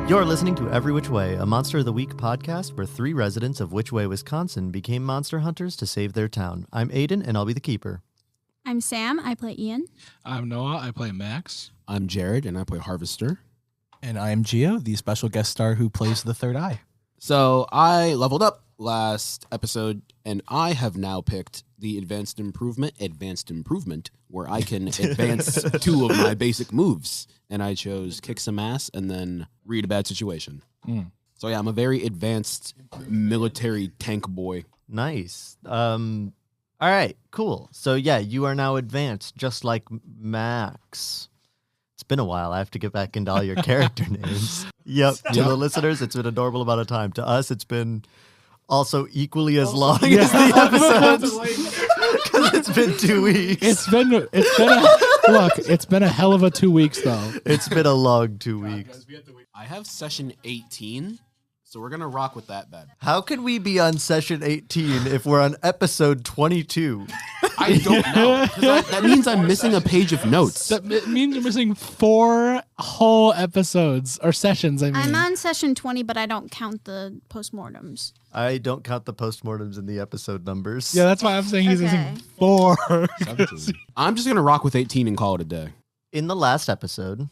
You're listening to Every Which Way, a Monster of the Week podcast where 3 residents of Which Way, Wisconsin became monster hunters to save their town. I'm Aiden, and I'll be the keeper. I'm Sam. I play Ian. I'm Noah. I play Max. I'm Jared, and I play Harvester. And I'm Gio, the special guest star who plays the third eye. So I leveled up last episode, and I have now picked the advanced improvement, where I can advance 2 of my basic moves. And I chose kick some ass and then read a bad situation. So yeah, I'm a very advanced military tank boy. Nice. All right, cool. So yeah, you are now advanced, just like Max. It's been a while. I have to get back into all your character names. Yep. To the listeners, it's been a normal amount of time. To us, it's been also equally as long as the episodes. Because it's been 2 weeks. It's been a hell of a 2 weeks though. It's been a long 2 weeks. I have session 18, so we're going to rock with that bed. How can we be on session 18 if we're on episode 22? I don't know. 'Cause that means I'm missing a page of notes. That means you're missing 4 whole episodes or sessions. I'm on session 20, but I don't count the postmortems. I don't count the postmortems in the episode numbers. Yeah, that's why I'm saying he's missing 4. I'm just going to rock with 18 and call it a day. In the last episode,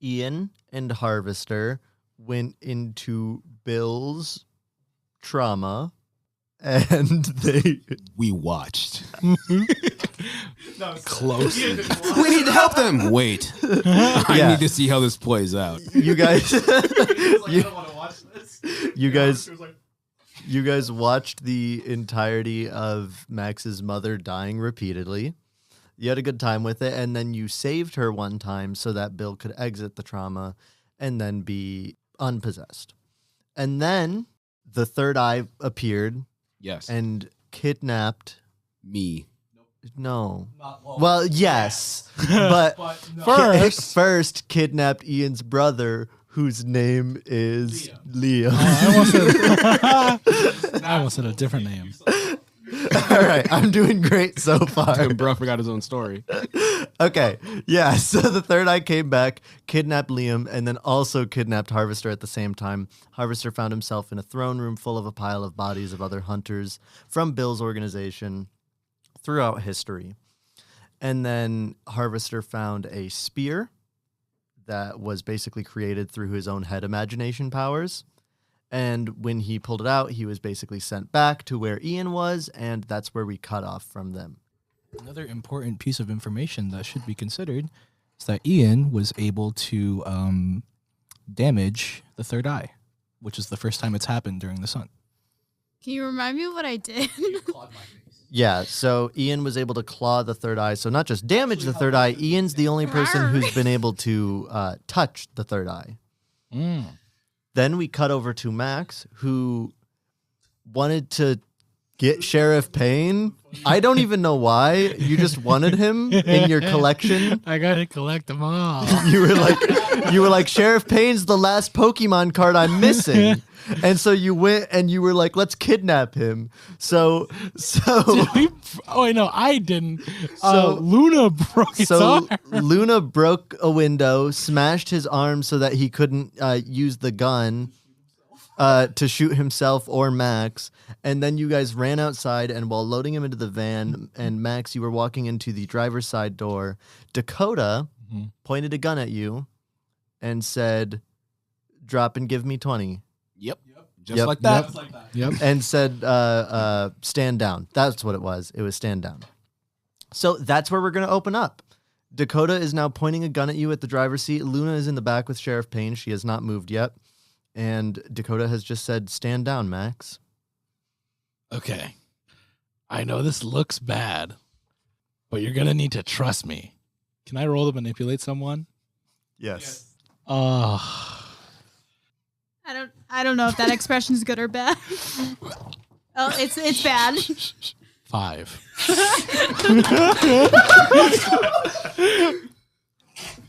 Ian and Harvester went into Bill's trauma, and we watched. Close. We need to help them. Wait. I need to see how this plays out. You guys you guys watched the entirety of Max's mother dying repeatedly. You had a good time with it, and then you saved her one time so that Bill could exit the trauma and then be unpossessed. And then the third eye appeared. Yes. And kidnapped me. No. Well, yes. But first kidnapped Ian's brother, whose name is Liam. I almost said a different name. All right, I'm doing great so far. Bro forgot his own story. Okay, yeah, so the third eye came back, kidnapped Liam, and then also kidnapped Harvester at the same time. Harvester found himself in a throne room full of a pile of bodies of other hunters from Bill's organization throughout history. And then Harvester found a spear that was basically created through his own head imagination powers. And when he pulled it out, he was basically sent back to where Ian was, and that's where we cut off from them. Another important piece of information that should be considered is that Ian was able to damage the third eye, which is the first time it's happened during the sun. Can you remind me of what I did? Yeah, so Ian was able to claw the third eye. So not just damage the third eye, Ian's the only person who's been able to touch the third eye. Then we cut over to Max, who wanted to get Sheriff Payne. I don't even know why. You just wanted him in your collection. I gotta collect them all. You were like, Sheriff Payne's the last Pokemon card I'm missing. And so you went and you were like, let's kidnap him. So wait, no, I didn't. Luna broke his arm. Luna broke a window, smashed his arm so that he couldn't use the gun to shoot himself or Max. And then you guys ran outside, and while loading him into the van, and Max, you were walking into the driver's side door, Dakota pointed a gun at you and said, drop and give me 20. Yep. Just like that. Yep. And said, stand down. That's what it was. It was stand down. So that's where we're going to open up. Dakota is now pointing a gun at you at the driver's seat. Luna is in the back with Sheriff Payne. She has not moved yet. And Dakota has just said, stand down, Max. Okay. I know this looks bad, but you're going to need to trust me. Can I roll to manipulate someone? Yes. I don't know if that expression is good or bad. Oh, it's bad. 5.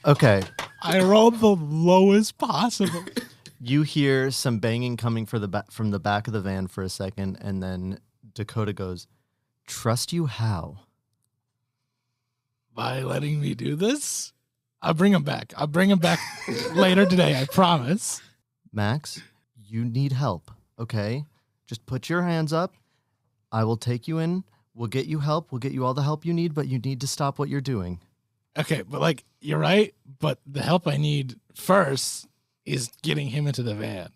Okay. I rolled the lowest possible. You hear some banging coming from the back of the van for a second, and then Dakota goes, trust you how? By letting me do this? I'll bring him back. I'll bring him back later today. I promise. Max, you need help, okay? Just put your hands up. I will take you in. We'll get you help. We'll get you all the help you need, but you need to stop what you're doing. Okay, but like you're right. But the help I need first is getting him into the van.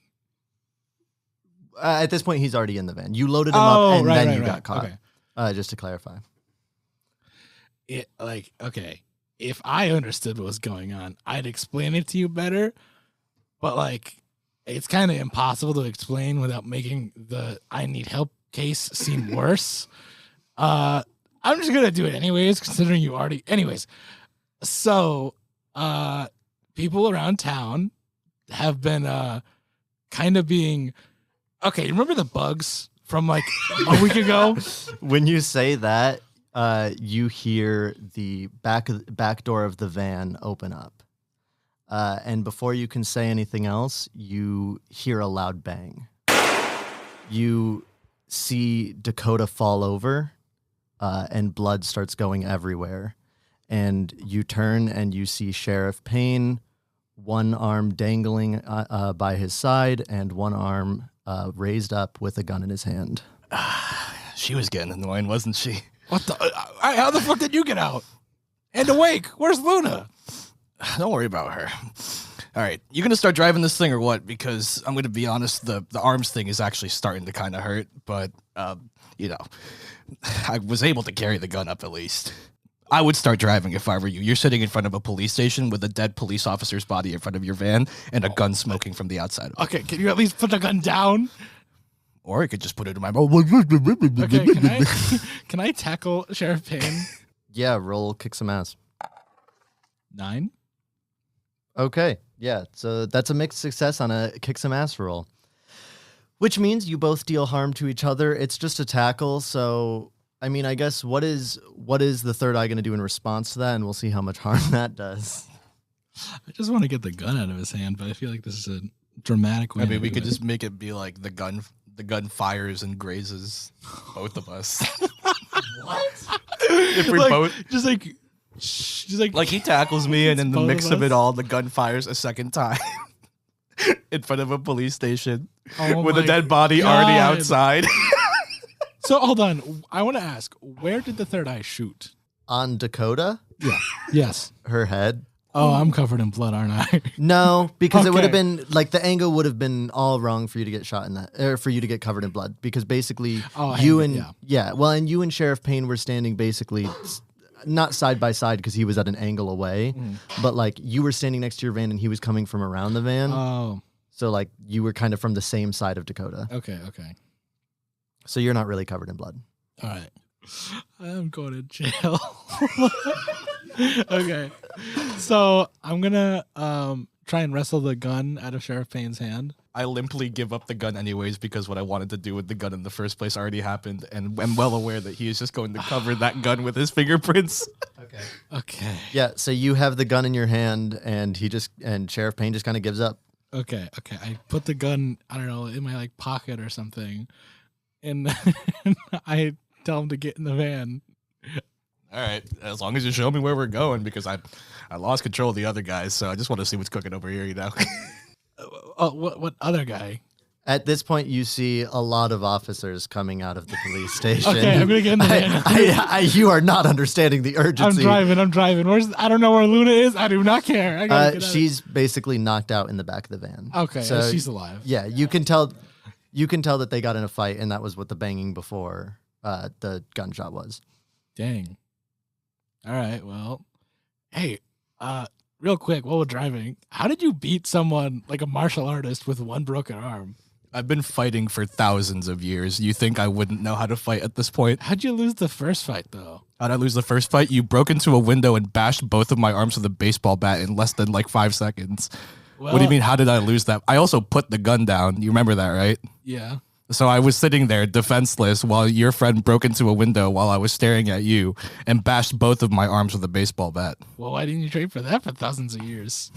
At this point, he's already in the van. You loaded him up, and then you got caught. Okay. Just to clarify. Okay, if I understood what was going on, I'd explain it to you better. But like, it's kind of impossible to explain without making the I need help case seem worse. I'm just gonna do it anyways, considering you already. Anyways, so people around town have been kind of being. Okay, remember the bugs from like a week ago? When you say that, you hear the back door of the van open up. And before you can say anything else, you hear a loud bang. You see Dakota fall over, and blood starts going everywhere. And you turn and you see Sheriff Payne, one arm dangling by his side and one arm raised up with a gun in his hand. She was getting annoying, wasn't she? What the? How the fuck did you get out? And awake? Where's Luna? Don't worry about her. All right, you gonna start driving this thing or what? Because I'm gonna be honest, the arms thing is actually starting to kind of hurt. But you know, I was able to carry the gun up at least. I would start driving if I were you. You're sitting in front of a police station with a dead police officer's body in front of your van and a gun smoking from the outside of it. Okay, can you at least put the gun down? Or I could just put it in my mouth. Okay, can I tackle Sheriff Payne? Yeah, roll kick some ass. 9. Okay, yeah, so that's a mixed success on a kick some ass roll. Which means you both deal harm to each other. It's just a tackle, so I mean, I guess what is the third eye going to do in response to that, and we'll see how much harm that does. I just want to get the gun out of his hand, but I feel like this is a dramatic way. I mean, we could just make it be like the gun fires and grazes both of us. What? If we like, both just like he tackles me, and in the both mix of of it us? all, the gun fires a second time in front of a police station Oh with a my dead body already God. outside. So hold on, I want to ask, where did the third eye shoot? On Dakota, Yeah. Yes. her head. Oh, I'm covered in blood, aren't I? No, because it would have Okay. been like the angle would have been all wrong for you to get shot in that, or for you to get covered in blood. Because basically, Oh, you hang it, and and you and Sheriff Payne were standing basically not side by side because he was at an angle away, but like you were standing next to your van and he was coming from around the van. Oh, So like you were kind of from the same side of Dakota. okay. So you're not really covered in blood. All right. I'm going to jail. Okay. So I'm gonna try and wrestle the gun out of Sheriff Payne's hand. I limply give up the gun anyways because what I wanted to do with the gun in the first place already happened, and I'm well aware that he is just going to cover that gun with his fingerprints. Okay. Yeah. So you have the gun in your hand, and Sheriff Payne just kind of gives up. Okay. I put the gun, I don't know, in my like pocket or something, and I tell him to get in the van. All right, as long as you show me where we're going, because I lost control of the other guys, so I just want to see what's cooking over here, you know. Oh, what other guy? At this point, you see a lot of officers coming out of the police station. Okay, I'm gonna get in the van. You are not understanding the urgency. I'm driving. I don't know where Luna is. I do not care. I gotta get out of She's basically knocked out in the back of the van. Okay, So, she's alive. Yeah, you can tell that they got in a fight, and that was what the banging before the gunshot was. Dang. All right. Well, hey, real quick, while we're driving, how did you beat someone like a martial artist with one broken arm? I've been fighting for thousands of years. You think I wouldn't know how to fight at this point? How'd you lose the first fight, though? How'd I lose the first fight? You broke into a window and bashed both of my arms with a baseball bat in less than like 5 seconds. Well, What do you mean, how did I lose that? I also put the gun down. You remember that, right? Yeah. So I was sitting there defenseless while your friend broke into a window while I was staring at you and bashed both of my arms with a baseball bat. Well, why didn't you train for that for thousands of years?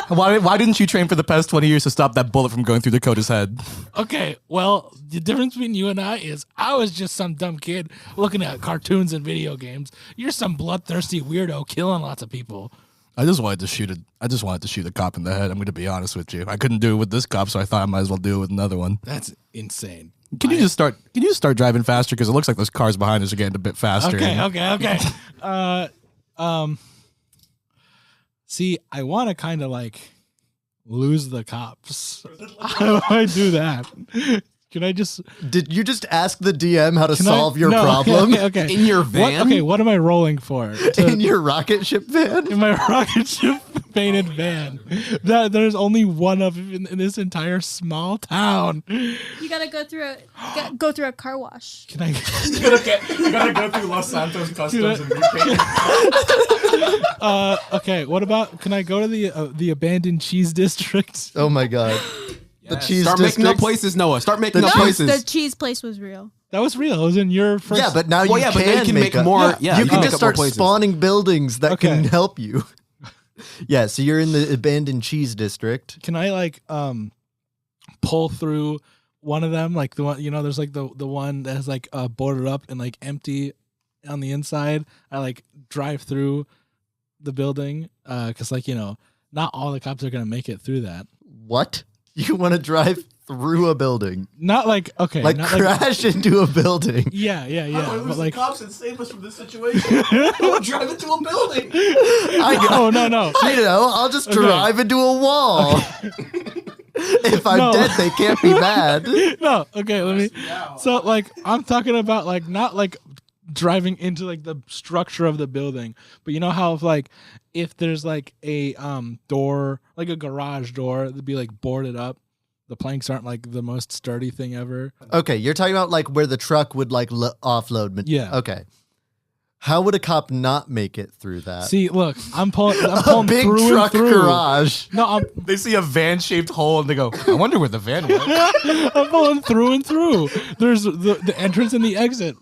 Why didn't you train for the past 20 years to stop that bullet from going through Dakota's head? Okay, well, the difference between you and I is I was just some dumb kid looking at cartoons and video games. You're some bloodthirsty weirdo killing lots of people. I just wanted to shoot a cop in the head. I'm going to be honest with you. I couldn't do it with this cop, so I thought I might as well do it with another one. That's insane. Can you just start driving faster? Because it looks like those cars behind us are getting a bit faster. Okay. See, I want to kind of like lose the cops. How do I do that? Can I just? Did you just ask the DM how to solve your problem? Okay. In your van? What am I rolling for? In your rocket ship van? In my rocket ship painted van. There's only one of in this entire small town. You gotta go through a car wash. Can I? I gotta go through Los Santos Customs and Okay. What about? Can I go to the abandoned cheese district? Oh my god. The cheese Start making up districts? places, Noah. Start making up No, places. the cheese place was real. That was real. It was in your first. Yeah, but now Well, you yeah, can, but now you can make up- more- yeah, you you can can just make up more start places. spawning buildings that can Okay. help you. Yeah, so you're in the abandoned cheese district. Can I like pull through one of them? Like the one, there's like the one that has like boarded up and like empty on the inside. I like drive through the building because not all the cops are gonna make it through that. What? You want to drive through a building? Not like okay, Like not crash into a building? yeah. But like cops and save us from this situation. Don't drive into a building. no. I know. I'll just drive into a wall. If I'm No. dead, they can't be mad. No, okay, let me. So like I'm talking about like not like driving into like the structure of the building, but you know how if there's like a door, like a garage door that'd be like boarded up, the planks aren't like the most sturdy thing ever. Okay, you're talking about like where the truck would like offload. Yeah. Okay. How would a cop not make it through that? See, look, I'm pulling a big through truck and through. garage. No, They see a van-shaped hole and they go, I wonder where the van went. I'm pulling through and through. There's the entrance and the exit.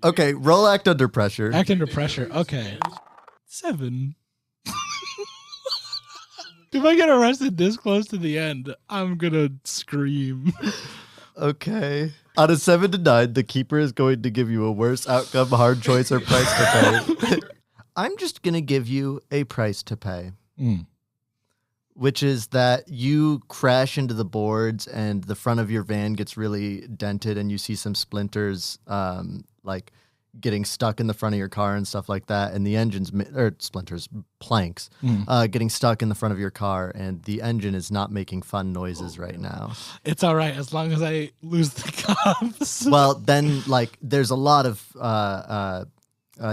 Okay, roll act under pressure. Act under pressure. Okay. 7. If I get arrested this close to the end, I'm gonna scream. Okay. Out of 7 to 9, the keeper is going to give you a worse outcome, hard choice, or price to pay. I'm just going to give you a price to pay, which is that you crash into the boards and the front of your van gets really dented and you see some splinters like getting stuck in the front of your car and stuff like that. And the engine's, planks, getting stuck in the front of your car and the engine is not making fun noises right now. It's all right as long as I lose the cops. Well, then, like, there's a lot of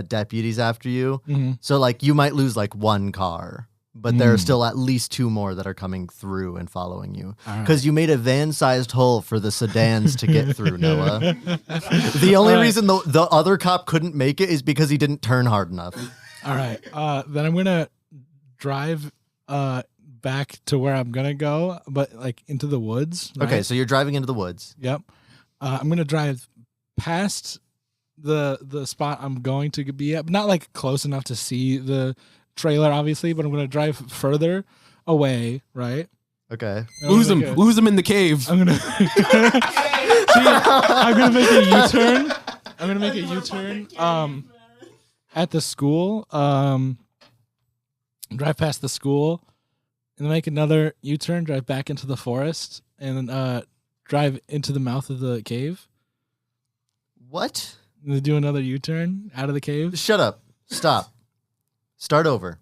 deputies after you. So, like, you might lose, like, one car. But there are still at least 2 more that are coming through and following you. Because you made a van-sized hole for the sedans to get through, Noah. The only reason the other cop couldn't make it is because he didn't turn hard enough. All right. Then I'm going to drive back to where I'm going to go, but, like, into the woods. Right? Okay, so you're driving into the woods. Yep. I'm going to drive past the spot I'm going to be at. Not, like, close enough to see the trailer, obviously, but I'm going to drive further away, right? Okay. Lose him in the cave. I'm gonna I'm gonna make a U-turn. I'm gonna make a U-turn at the school. Drive past the school, and then make another U-turn. Drive back into the forest, and then drive into the mouth of the cave. What? And then do another U-turn out of the cave. Shut up. Stop. Start over.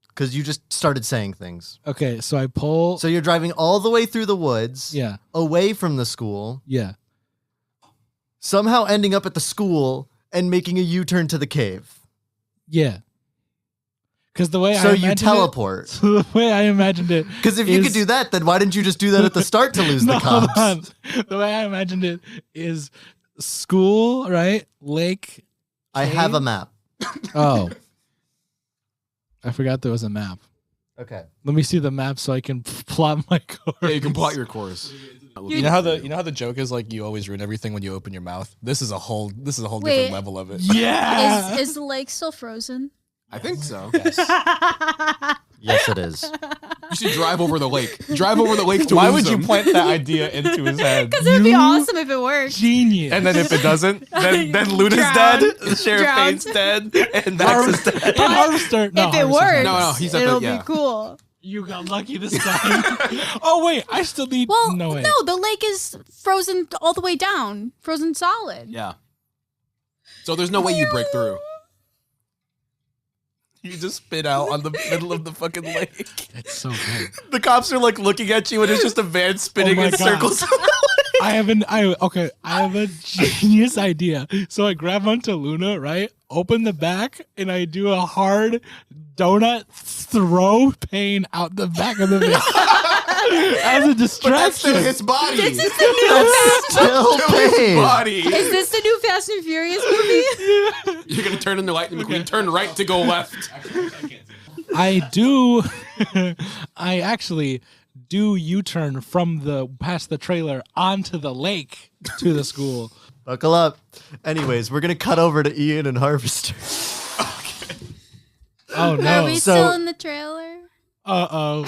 Because you just started saying things. Okay, so I pull. So you're driving all the way through the woods, Yeah, away from the school, yeah. somehow ending up at the school and making a U-turn to the cave. Yeah. Because the way So I you imagined teleport. so the way I imagined it. Because if you could do that, then why didn't you just do that at the start to lose the hold cops? on. The way I imagined it is school, right? Lake. I have a map. Oh. I forgot there was a map. Okay. Let me see the map so I can plot my course. Yeah, you can plot your course. You know how the joke is like you always ruin everything when you open your mouth? This is a whole Wait. different level of it. Yeah. Is the lake still frozen? I think so. Yes. Yes, it is. You should drive over the lake. Drive over the lake to Why lose would you him. plant that idea into his head? Because it would be awesome if it worked. Genius. And then if it doesn't, then Luna's Drown. dead, Sheriff Drown. Payne's dead, and Max is dead. And Harvester. No, If it Harvester's works, not. No, he's at the- it'll yeah. be cool. You got lucky this time. Oh wait, I still need. Well, no, no, wait. the lake is frozen all the way down, frozen solid. Yeah. So there's no way you break through. You just spit out on the middle of the fucking lake. It's so good. The cops are like looking at you, and it's just a van spinning my in God. circles. I have a genius idea. So I grab onto Luna, right? Open the back, and I do a hard donut throw Payne out the back of the van as a distraction. his body. This is the new Still Payne. body. Is this the new Fast and Furious movie? You're gonna turn into Lightning McQueen. Turn right to go left. I do. I actually do U-turn from past the trailer onto the lake to the school. Buckle up. Anyways, we're gonna cut over to Ian and Harvester. Oh Are no. we So- still in the trailer? Uh-oh.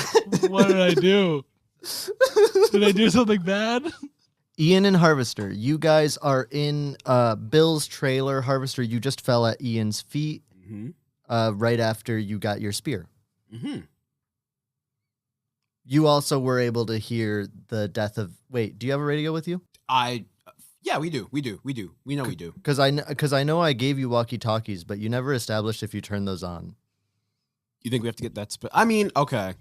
What did I do? Did I do something bad? Ian and Harvester, you guys are in Bill's trailer. Harvester, you just fell at Ian's feet right after you got your spear. Mm-hmm. You also were able to hear the death of. Wait, do you have a radio with you? Yeah, we do. We know we do. Because I know I gave you walkie-talkies, but you never established if you turned those on. You think we have to get that? I mean, okay.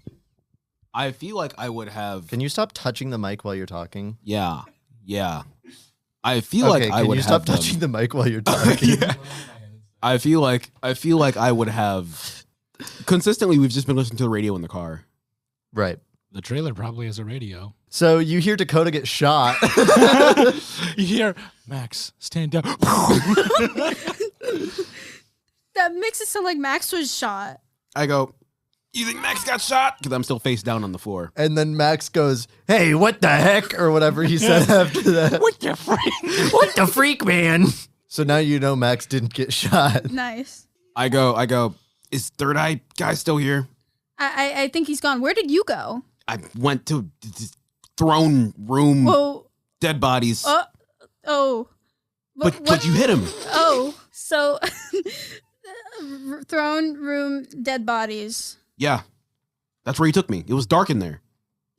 I feel like I would have. Can you stop touching the mic while you're talking? Yeah. I feel like I can would you have stop them. touching the mic while you're talking? I feel like I would have. Consistently, we've just been listening to the radio in the car. Right. The trailer probably has a radio. So you hear Dakota get shot. You hear, Max, stand down. That makes it sound like Max was shot. I go, you think Max got shot? Because I'm still face down on the floor. And then Max goes, "Hey, what the heck?" or whatever he said after that. What the freak? What the freak, man? So now you know Max didn't get shot. Nice. I go, is Third Eye guy still here? I think he's gone. Where did you go? I went to the throne room, Whoa. dead bodies. Oh. But you hit him. Oh, so throne room, dead bodies. Yeah. That's where he took me. It was dark in there.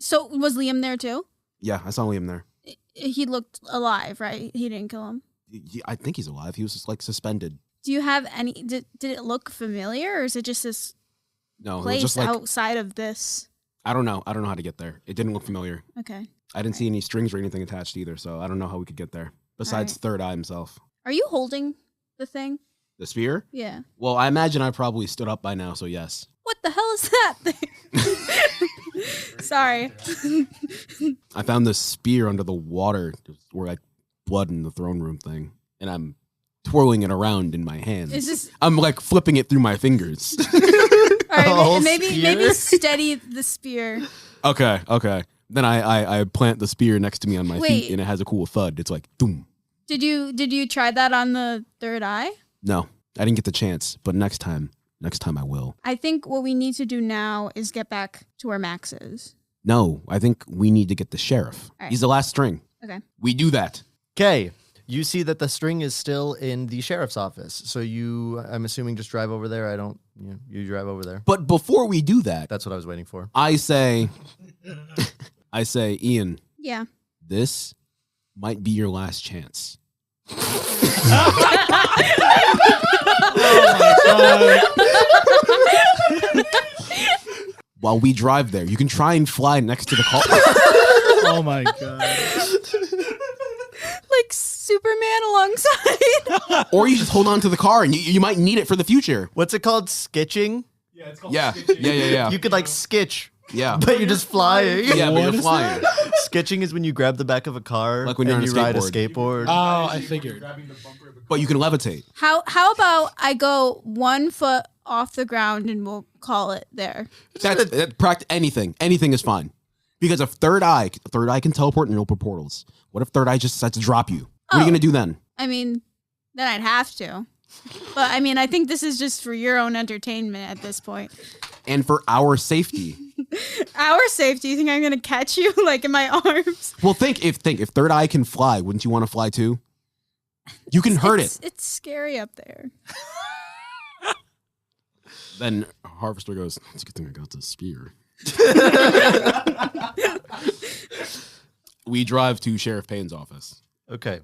So was Liam there too? Yeah, I saw Liam there. He looked alive, right? He didn't kill him. I think he's alive. He was just like suspended. Do you have any? Did it look familiar, or is it just this No, it was place just like outside of this? I don't know how to get there. It didn't look familiar. Okay. I didn't see any strings or anything attached either, so I don't know how we could get there. Besides Alright. Third Eye himself. Are you holding the thing? The spear? Yeah. Well, I imagine I probably stood up by now, so yes. What the hell is that thing? Sorry. I found this spear under the water where like blood in the throne room thing, and I'm twirling it around in my hands. Is this I'm like flipping it through my fingers. all right? whole Maybe spear? steady the spear. Okay. Then I plant the spear next to me on my Wait. feet, and it has a cool thud. It's like, boom. Did you try that on the third eye? No, I didn't get the chance, but next time I will. I think what we need to do now is get back to where Max is. No, I think we need to get the sheriff. All right. He's the last string. Okay. We do that. Okay. You see that the string is still in the sheriff's office. So I'm assuming, just drive over there. You drive over there. But before we do that, That's what I was waiting for. I say, Ian, Yeah. this might be your last chance. While we drive there, you can try and fly next to the car. Oh my god. Like Superman alongside. Or you just hold on to the car and you might need it for the future. What's it called? Skitching? Yeah. You could like skitch, Yeah. but you're just flying. Yeah, but What you're is flying. Skitching is when you grab the back of a car Like when you're and on a you ride a skateboard. skateboard. Oh, I figured. But you can levitate. How about I go 1 foot off the ground and we'll call it there. Anything is fine. Because if third eye can teleport and open portals. What if third eye just decides to drop you? What are you Oh. gonna do then? I mean, then I'd have to. But I mean, I think this is just for your own entertainment at this point. And for our safety. Our safety. You think I'm gonna catch you like in my arms? Well, think if Third Eye can fly, wouldn't you want to fly too? You can hurt it. It's scary up there. Then Harvester goes, it's a good thing I got this spear. We drive to Sheriff Payne's office. Okay.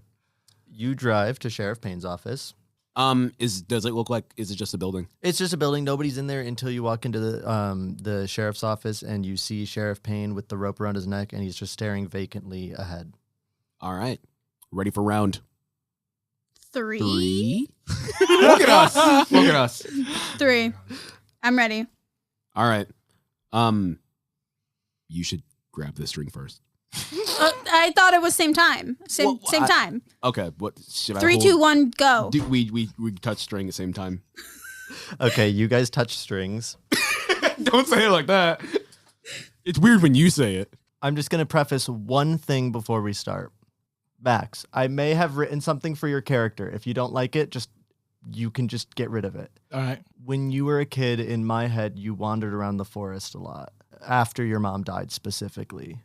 You drive to Sheriff Payne's office. Does it look like, is it just a building? It's just a building. Nobody's in there until you walk into the sheriff's office and you see Sheriff Payne with the rope around his neck and he's just staring vacantly ahead. All right. Ready for round 3? Look at us. Look at us. 3. I'm ready. All right. You should grab this string first. I thought it was same time. Same time. Okay. What should 3, I 2, 1, go. We touch string at the same time. Okay, you guys touch strings. Don't say it like that. It's weird when you say it. I'm just going to preface one thing before we start. Max, I may have written something for your character. If you don't like it, you can just get rid of it. All right. When you were a kid, in my head, you wandered around the forest a lot after your mom died specifically.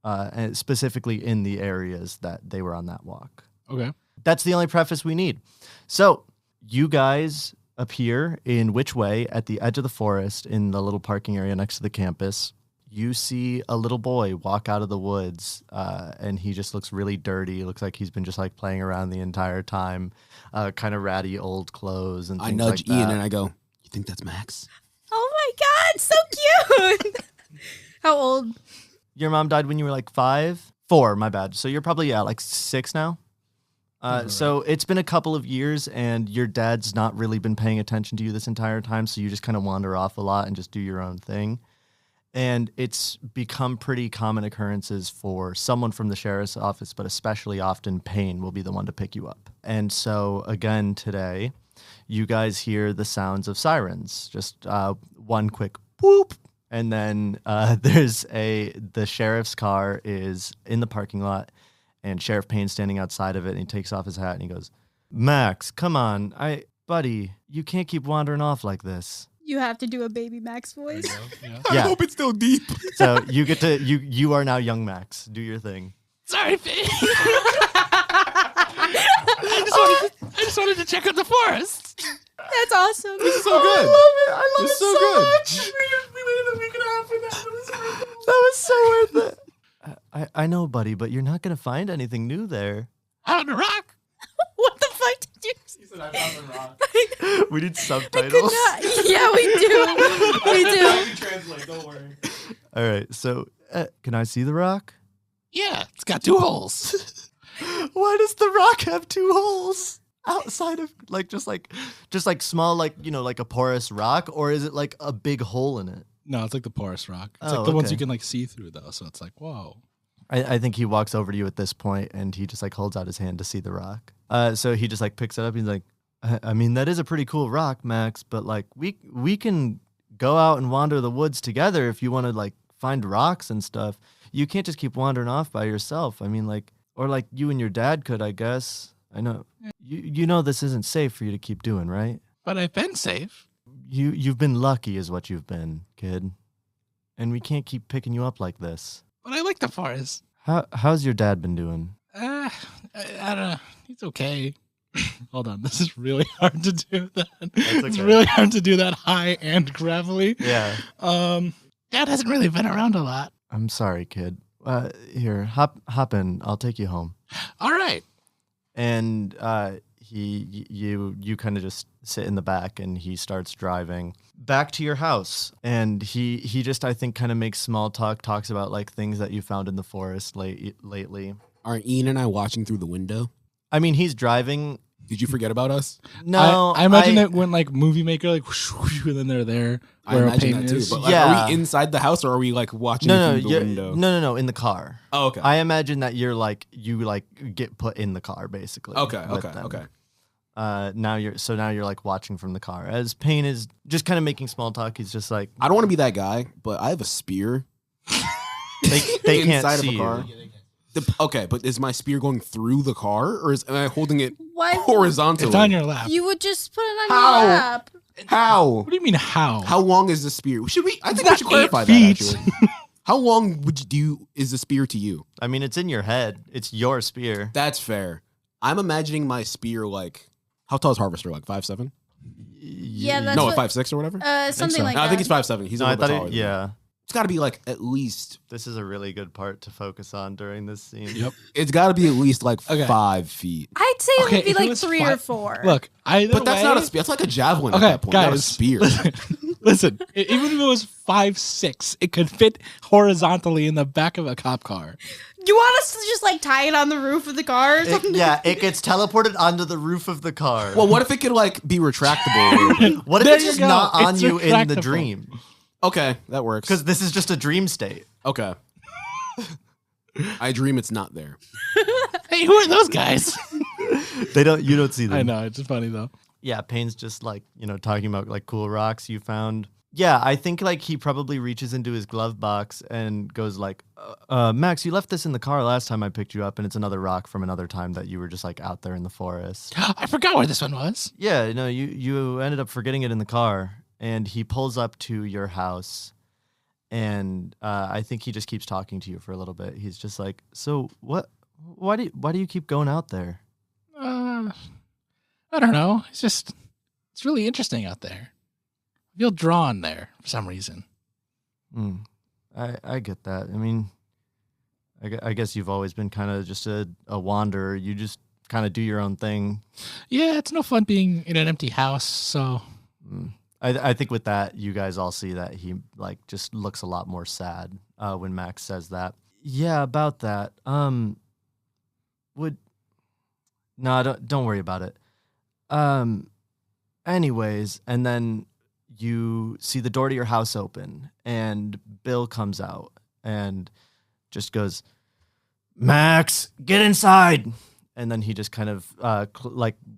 And specifically in the areas that they were on that walk. Okay. That's the only preface we need. So you guys appear in which way at the edge of the forest in the little parking area next to the campus. You see a little boy walk out of the woods, and he just looks really dirty. Looks like he's been just like playing around the entire time, kind of ratty old clothes and things I nudge like that. Ian and I go, you think that's Max? Oh my god, so cute. How old? Your mom died when you were like 5? 4, my bad. So you're probably, like 6 now? So it's been a couple of years, and your dad's not really been paying attention to you this entire time, so you just kind of wander off a lot and just do your own thing. And it's become pretty common occurrences for someone from the sheriff's office, but especially often Payne will be the one to pick you up. And so, again, today, you guys hear the sounds of sirens. Just one quick whoop. And then the sheriff's car is in the parking lot, and Sheriff Payne's standing outside of it, and he takes off his hat and he goes, Max, come on. Buddy, you can't keep wandering off like this. You have to do a baby Max voice. Yeah. I hope it's still deep. So you get to, you are now young Max. Do your thing. Sorry, Payne. I just wanted to check out the forest. That's awesome. This is so good. I love This it is so so good. much. We waited a week and a half for that. That was so worth it. I know, buddy, but you're not going to find anything new there. Out on the rock. What the fuck did you say? He said I found the rock. We need I subtitles. could not. Yeah, we do. We do. Translate, don't worry. All right, so can I see the rock? Yeah, it's got 2 holes. Why does the rock have 2 holes? Outside of just like small, like a porous rock, or is it like a big hole in it? No, it's like the porous rock. It's Oh, like the ones okay. you can like see through though. So it's like, whoa. I think he walks over to you at this point and he just like holds out his hand to see the rock. So he just like picks it up. He's like, I mean, that is a pretty cool rock, Max, but like we can go out and wander the woods together if you want to like find rocks and stuff. You can't just keep wandering off by yourself. I mean, like, or like you and your dad could, I guess. I know. You know this isn't safe for you to keep doing, right? But I've been safe. You've been lucky is what you've been, kid. And we can't keep picking you up like this. But I like the forest. How's your dad been doing? I don't know. He's okay. Hold on. This is really hard to do that. It's okay. really hard to do that high and gravelly. Yeah. Dad hasn't really been around a lot. I'm sorry, kid. Here, hop in. I'll take you home. All right. And you kind of just sit in the back, and he starts driving back to your house. And he just, I think, kind of makes small talk, talks about like things that you found in the forest lately. Aren't Ian and I watching through the window? I mean, he's driving. Did you forget about us? No, I imagine it went like movie maker, like whoosh, whoosh, and then they're there. I Where imagine Payne that too. is. But like, Yeah. are we inside the house or are we like watching No, through the window? no, in the car. Oh, okay. I imagine that you get put in the car basically. Okay. with Okay. them. Okay. Now you're like watching from the car as Payne is just kind of making small talk. He's just like I don't want to be that guy, but I have a spear. they can't Inside of see a car? you. Okay, but is my spear going through the car or am I holding it Why? Horizontally. It's on your lap. You would just put it on How? your lap. How? What do you mean how? How long is the spear? I think we not should clarify 8 that, feet. actually. How long is the spear to you? I mean, it's in your head. It's your spear. That's fair. I'm imagining my spear like, how tall is Harvester? Like 5'7"? Yeah, that's No, what, 5'6" or whatever? something so. like No, that. I think he's 5'7". He's a No, I little bit thought taller. than me. yeah. It's got to be like at least. This is a really good part to focus on during this scene. Yep. It's got to be at least like Okay. 5 feet. I'd say it Okay, would be if it like was 3 or five- 4. Look, either But that's way, not a spear. That's like a javelin Okay, at that point, not a guys. spear. Listen, even if it was 5'6", it could fit horizontally in the back of a cop car. You want us to just like tie it on the roof of the car or something? It gets teleported onto the roof of the car. Well, what if it could like be retractable? a little bit? What if There it's you just go. not on It's you in the retractable. dream? Okay, that works. Because this is just a dream state. Okay. I dream it's not there. Hey, who are those guys? You don't see them. I know, it's funny though. Yeah, Payne's just like, talking about like cool rocks you found. Yeah, I think like he probably reaches into his glove box and goes like, Max, you left this in the car last time I picked you up, and it's another rock from another time that you were just like out there in the forest. I forgot where this one was. Yeah, no, you ended up forgetting it in the car, and he pulls up to your house, and I think he just keeps talking to you for a little bit. He's just like, so what? Why do you keep going out there? I don't know. It's really interesting out there. I feel drawn there for some reason. I get that. I mean, I guess you've always been kind of just a wanderer. You just kind of do your own thing. Yeah, it's no fun being in an empty house, so... I think with that, you guys all see that he like just looks a lot more sad when Max says that. Yeah, about that. No, don't worry about it. Anyways, and then you see the door to your house open, and Bill comes out and just goes, Max, get inside. And then he just kind of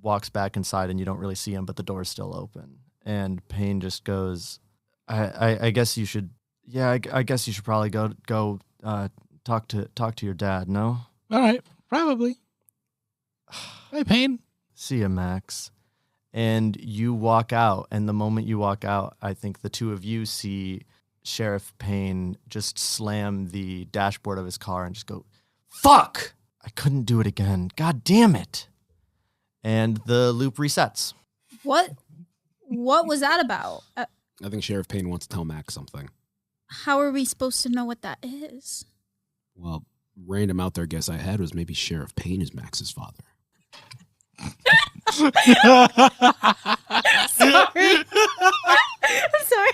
walks back inside, and you don't really see him, but the door's still open. And Payne just goes, I guess you should. Yeah, I guess you should probably go talk to your dad. No. All right, probably. Hey, Payne. See ya, Max. And you walk out, and the moment you walk out, I think the two of you see Sheriff Payne just slam the dashboard of his car and just go, fuck! I couldn't do it again. God damn it. And the loop resets. What was that about? I think Sheriff Payne wants to tell Max something. How are we supposed to know what that is? Well, random out there guess I had was maybe Sheriff Payne is Max's father. Sorry. I'm sorry.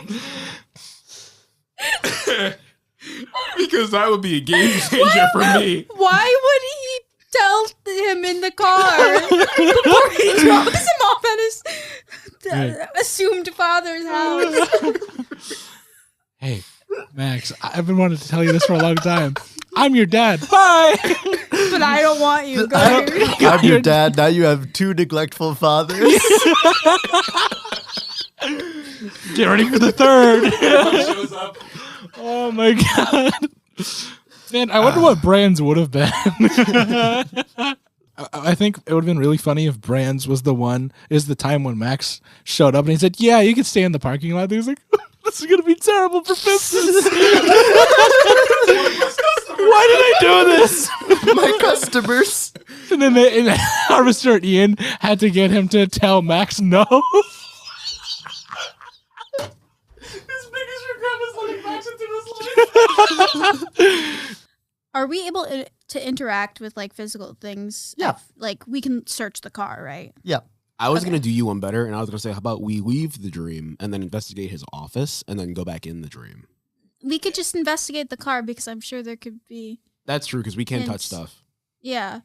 Because that would be a game changer for me. Why would he tell him in the car before he drops him off at his assumed father's house? Hey, Max, I've been wanting to tell you this for a long time. I'm your dad. Bye. But I don't want you. Go here. I'm your dad. Now you have two neglectful fathers. Get ready for the third. Oh my god. Man, I wonder what Brands would have been. I think it would have been really funny if Brands was the time when Max showed up and he said, yeah, you can stay in the parking lot. And he was like, this is going to be terrible for business. Why did I do this? My customers. And then Harvester and Ian had to get him to tell Max no. His biggest regret was letting Max into his life. Are we able to interact with like physical things? Yeah. Like we can search the car, right? Yeah. I was going to do you one better, and I was going to say, how about we leave the dream and then investigate his office and then go back in the dream? We could just investigate the car because I'm sure there could be. That's true, because we can't touch Hints. stuff. Yeah.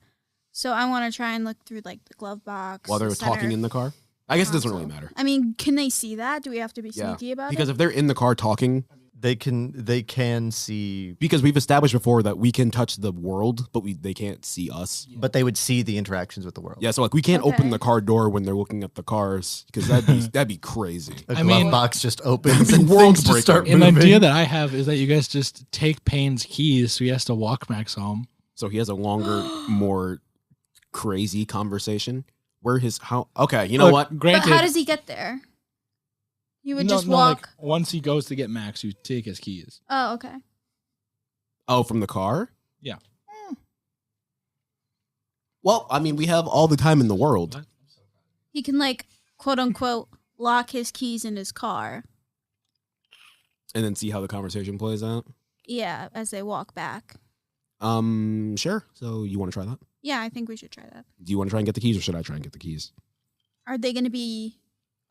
So I want to try and look through like the glove box. While they're the talking center in the car? I guess it doesn't really console. matter. I mean, can they see that? Do we have to be Yeah, sneaky about because it? if they're in the car talking, They can see, because we've established before that we can touch the world, but they can't see us. but they would see the interactions with the world. Yeah, so like we can't Okay. open the car door when they're looking at the cars, because that'd be crazy. A I glove mean- box just opens That'd and be world things just breaking. start An moving. idea that I have is that you guys just take Payne's keys so he has to walk Max home. So he has a longer, more crazy conversation. Where his how? Okay, you know what? But Granted, how does he get there? He would just no, walk. like, once he goes to get Max, you take his keys. Oh, okay. Oh, from the car? Yeah. Well, I mean, we have all the time in the world. What? He can like quote unquote lock his keys in his car. And then see how the conversation plays out. Yeah, as they walk back. Sure. So you want to try that? Yeah, I think we should try that. Do you want to try and get the keys, or should I try and get the keys? Are they going to be?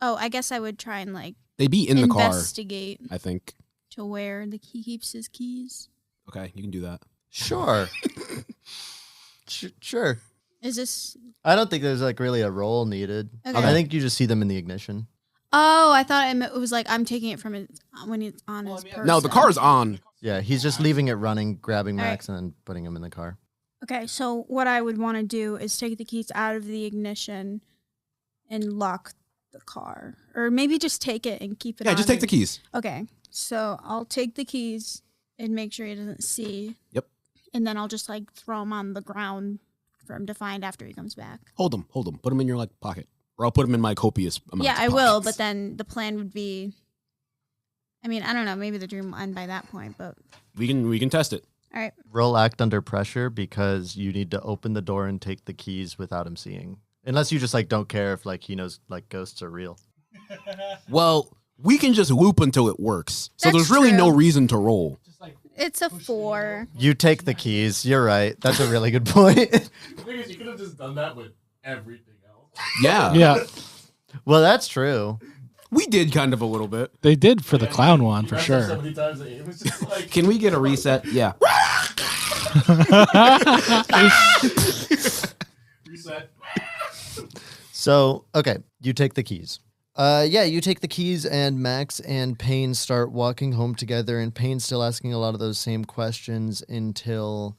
Oh, I guess I would try and like They'd be in the car, investigate I think. to where he keeps his keys. Okay, you can do that. Sure. Sure. Is this? I don't think there's like really a roll needed. Okay. I think you just see them in the ignition. Oh, I thought it was like I'm taking it from it when it's on his person. No, the car's on. Yeah, he's just leaving it running, grabbing All right. Max, and then putting him in the car. Okay, so what I would want to do is take the keys out of the ignition and lock the car, or maybe just take it and keep it. Yeah, on just take the keys. Okay, so I'll take the keys and make sure he doesn't see. Yep. And then I'll just like throw them on the ground for him to find after he comes back. Hold them. Put them in your like pocket, or I'll put them in my copious amount. Yeah, of I will, pockets. but then the plan would be. I mean, I don't know. Maybe the dream will end by that point, but we can test it. all right. Roll act under pressure because you need to open the door and take the keys without him seeing. Unless you just like don't care if like he knows like ghosts are real. Well, we can just loop until it works. So That's there's really no true. reason to roll. It's a 4. You take the keys. You're right. That's a really good point. The thing is, you could have just done that with everything else. Yeah. Yeah, Well, that's true. We did kind of a little bit. they did for the clown one for Messed up sure. So many times that it was just like, Can we get a reset? Yeah. reset. So, okay, you take the keys. Yeah, you take the keys, and Max and Payne start walking home together, and Payne's still asking a lot of those same questions until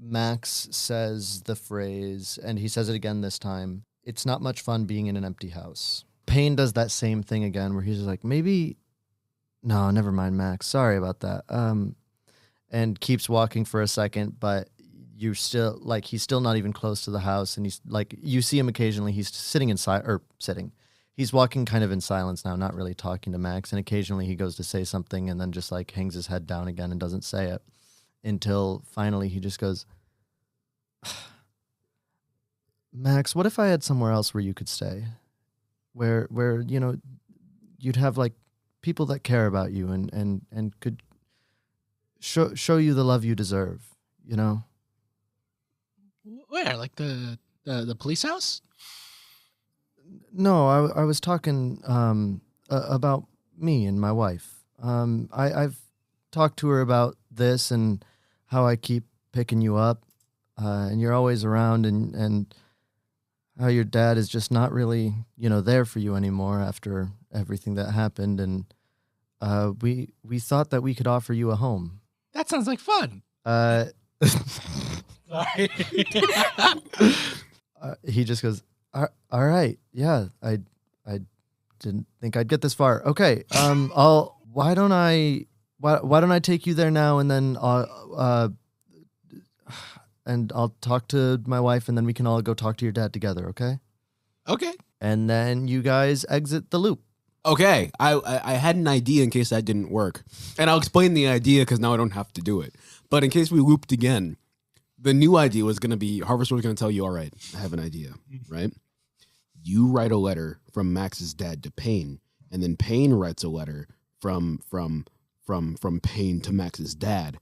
Max says the phrase, and he says it again this time, "It's not much fun being in an empty house." Payne does that same thing again, where he's just like, maybe, no, never mind, Max, sorry about that, and keeps walking for a second, but you're still like he's still not even close to the house, and he's like you see him occasionally. He's sitting inside or sitting. He's walking kind of in silence now, not really talking to Max. And occasionally he goes to say something and then just like hangs his head down again and doesn't say it until finally he just goes, "Max, what if I had somewhere else where you could stay, where you know you'd have like people that care about you and could show you the love you deserve, you know?" Where, like the police house? No, I was talking about me and my wife. I've talked to her about this and how I keep picking you up, and you're always around, and how your dad is just not really, there for you anymore after everything that happened. And we thought that we could offer you a home. That sounds like fun. Sorry. He just goes, all right, yeah, I didn't think I'd get this far. Okay, why don't I take you there now, and then I'll talk to my wife, and then we can all go talk to your dad together, okay? Okay. And then you guys exit the loop. Okay, I had an idea in case that didn't work. And I'll explain the idea because now I don't have to do it. But in case we looped again, the new idea was going to be, Harvester was going to tell you, all right, I have an idea, right? You write a letter from Max's dad to Payne, and then Payne writes a letter from Payne to Max's dad.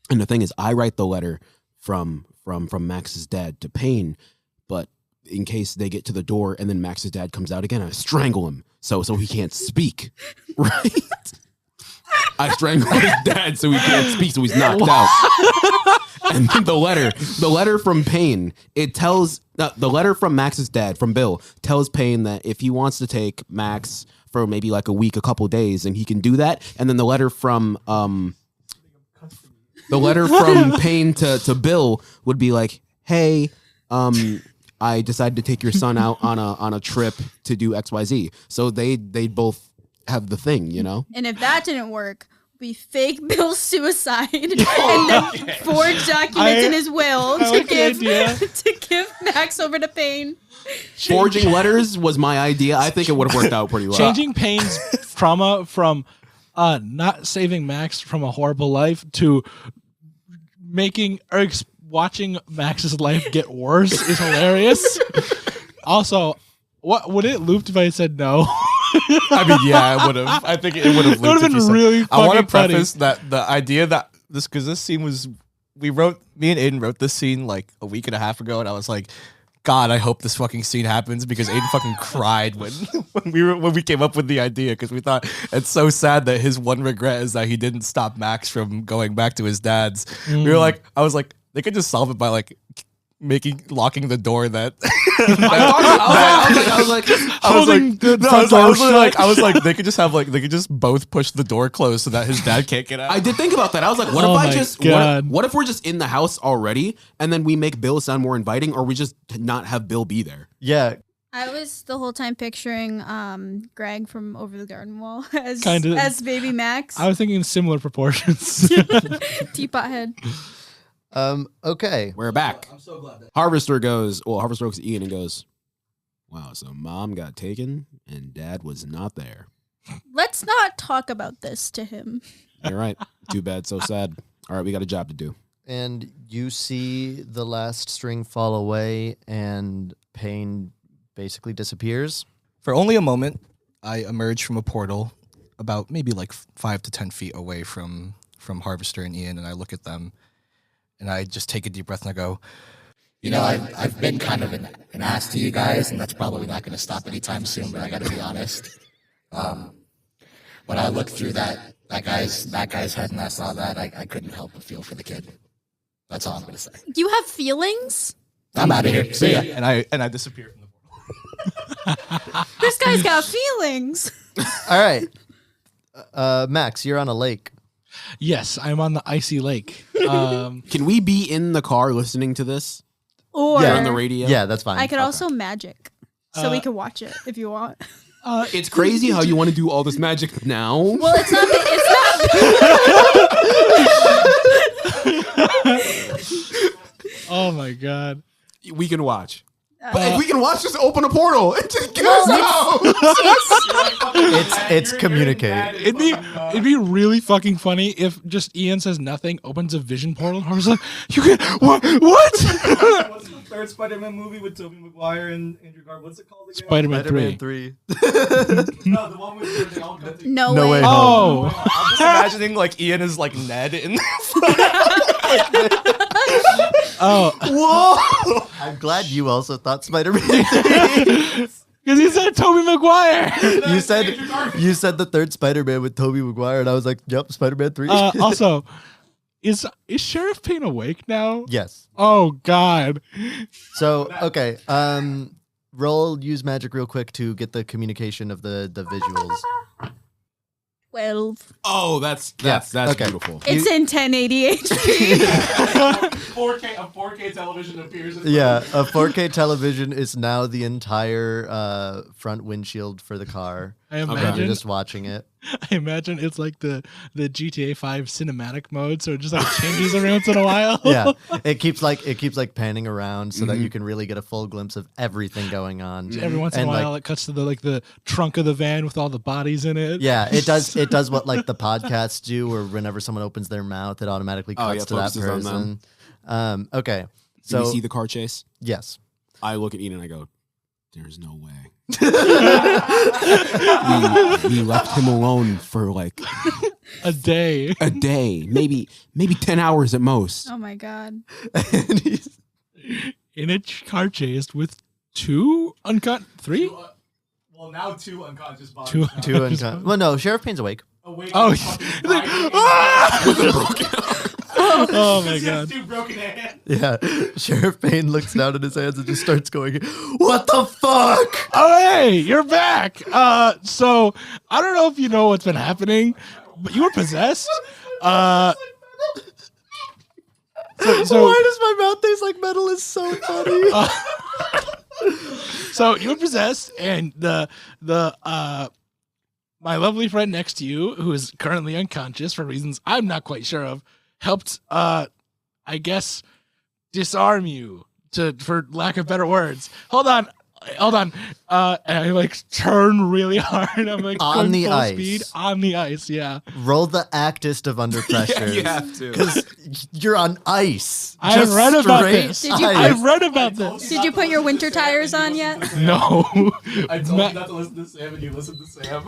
And the thing is, I write the letter from Max's dad to Payne, but in case they get to the door and then Max's dad comes out again, I strangle him so he can't speak, right? I strangle his dad so he can't speak, so he's knocked out. And then the letter from Payne, it tells the letter from Max's dad, from Bill, tells Payne that if he wants to take Max for maybe like a week, a couple days, and he can do that. And then the letter from Payne to Bill would be like, hey, I decided to take your son out on a trip to do XYZ. So they both have the thing, And if that didn't work, we fake Bill's suicide and then forge documents in his will to give Max over to Payne. Forging letters was my idea. I think it would have worked out pretty well. Changing Payne's trauma from not saving Max from a horrible life to making or watching Max's life get worse is hilarious. Also, what would it looped if I said no? I mean, yeah, I would have. I think it would have. It would have been really fucking I want to funny. preface that the idea that because this scene was, me and Aiden wrote this scene like a week and a half ago, and I was like, God, I hope this fucking scene happens because Aiden fucking cried when we came up with the idea because we thought it's so sad that his one regret is that he didn't stop Max from going back to his dad's. We were like, I was like, they could just solve it by like locking the door that I was like, I was like, they could just both push the door closed so that his dad can't get out. I did think about that. I was like, what if we're just in the house already and then we make Bill sound more inviting, or we just not have Bill be there? Yeah. I was the whole time picturing Greg from Over the Garden Wall as baby Max. I was thinking similar proportions. Teapot head. Okay. We're back. I'm so glad that Harvester looks at Ian and goes, wow, so mom got taken and dad was not there. Let's not talk about this to him. You're right. Too bad, so sad. All right, we got a job to do. And you see the last string fall away and Payne basically disappears. For only a moment, I emerge from a portal about maybe like 5 to 10 feet away from Harvester and Ian, and I look at them. And I just take a deep breath and I go, you know, I've been kind of an ass to you guys, and that's probably not going to stop anytime soon, but I got to be honest. When I looked through that guy's head and I saw that, I couldn't help but feel for the kid. That's all I'm going to say. You have feelings? I'm out of here. See ya. And I disappear from the portal. This guy's got feelings. All right. Max, you're on a lake. Yes, I'm on the icy lake. Can we be in the car listening to this? Or on the radio? Yeah, that's fine. I could also magic. So we can watch it if you want. It's crazy how you want to do all this magic now. Well, it's not. Oh my god. We can watch. But if we can watch, just open a portal and just get us out. It's communicate. It'd be really fucking funny if just Ian says nothing, opens a vision portal, and I was like, "You can what? What's the third Spider-Man movie with Tobey Maguire and Andrew Garfield? What's it called again? Spider-Man 3. 3. No, the one where they all go to. No No way. way. Oh, I'm just imagining like Ian is like Ned in oh, Whoa! I'm glad you also thought Spider-Man 3. because he said Tobey Maguire. you said the third Spider-Man with Tobey Maguire, and I was like, yep, Spider-Man 3. Also, is Sheriff Payne awake now? Yes. Oh God. So, okay. Roll use magic real quick to get the communication of the visuals. 12. Oh, that's okay. beautiful. It's in 1080 HP. 4K television appears. Yeah, a 4K television is now the entire front windshield for the car. I You're imagine. just watching it. I imagine it's like the GTA 5 cinematic mode, so it just like changes every once in a while. Yeah, it keeps like panning around so that you can really get a full glimpse of everything going on. Every once in a And, while, like, it cuts to the trunk of the van with all the bodies in it. yeah, it does what like the podcasts do, or whenever someone opens their mouth, it automatically cuts to that focuses on person. Okay, Did so you see the car chase? yes, I look at Ian and I go, there's no way. we left him alone for like A day. maybe 10 hours at most. Oh my god. And he's- In a car chase with three? Well, now 2 unconscious bodies. Two. two uncon- well, no, Sheriff Payne's awake. Awake Oh, and fucking he's like, dying. "Ah!" Oh my He has god. 2 broken hands. Yeah, Sheriff Payne looks down at his hands and just starts going, "What the fuck?" Oh hey, you're back. So I don't know if you know what's been happening, but you were possessed. So Why does my mouth taste like metal? Is so funny. So you were possessed, and my my lovely friend next to you, who is currently unconscious for reasons I'm not quite sure of, helped, I guess, disarm you, for lack of better words. Hold on. And I like turn really hard. I'm like On going the full ice. speed on the ice. Yeah. Roll the actest of under pressure. You have to. Because you're on ice. I have Just read about straight this. Did you- ice. I've read about this. Did you put your winter tires on yet? No. I told you not to listen to Sam, and you listened to Sam.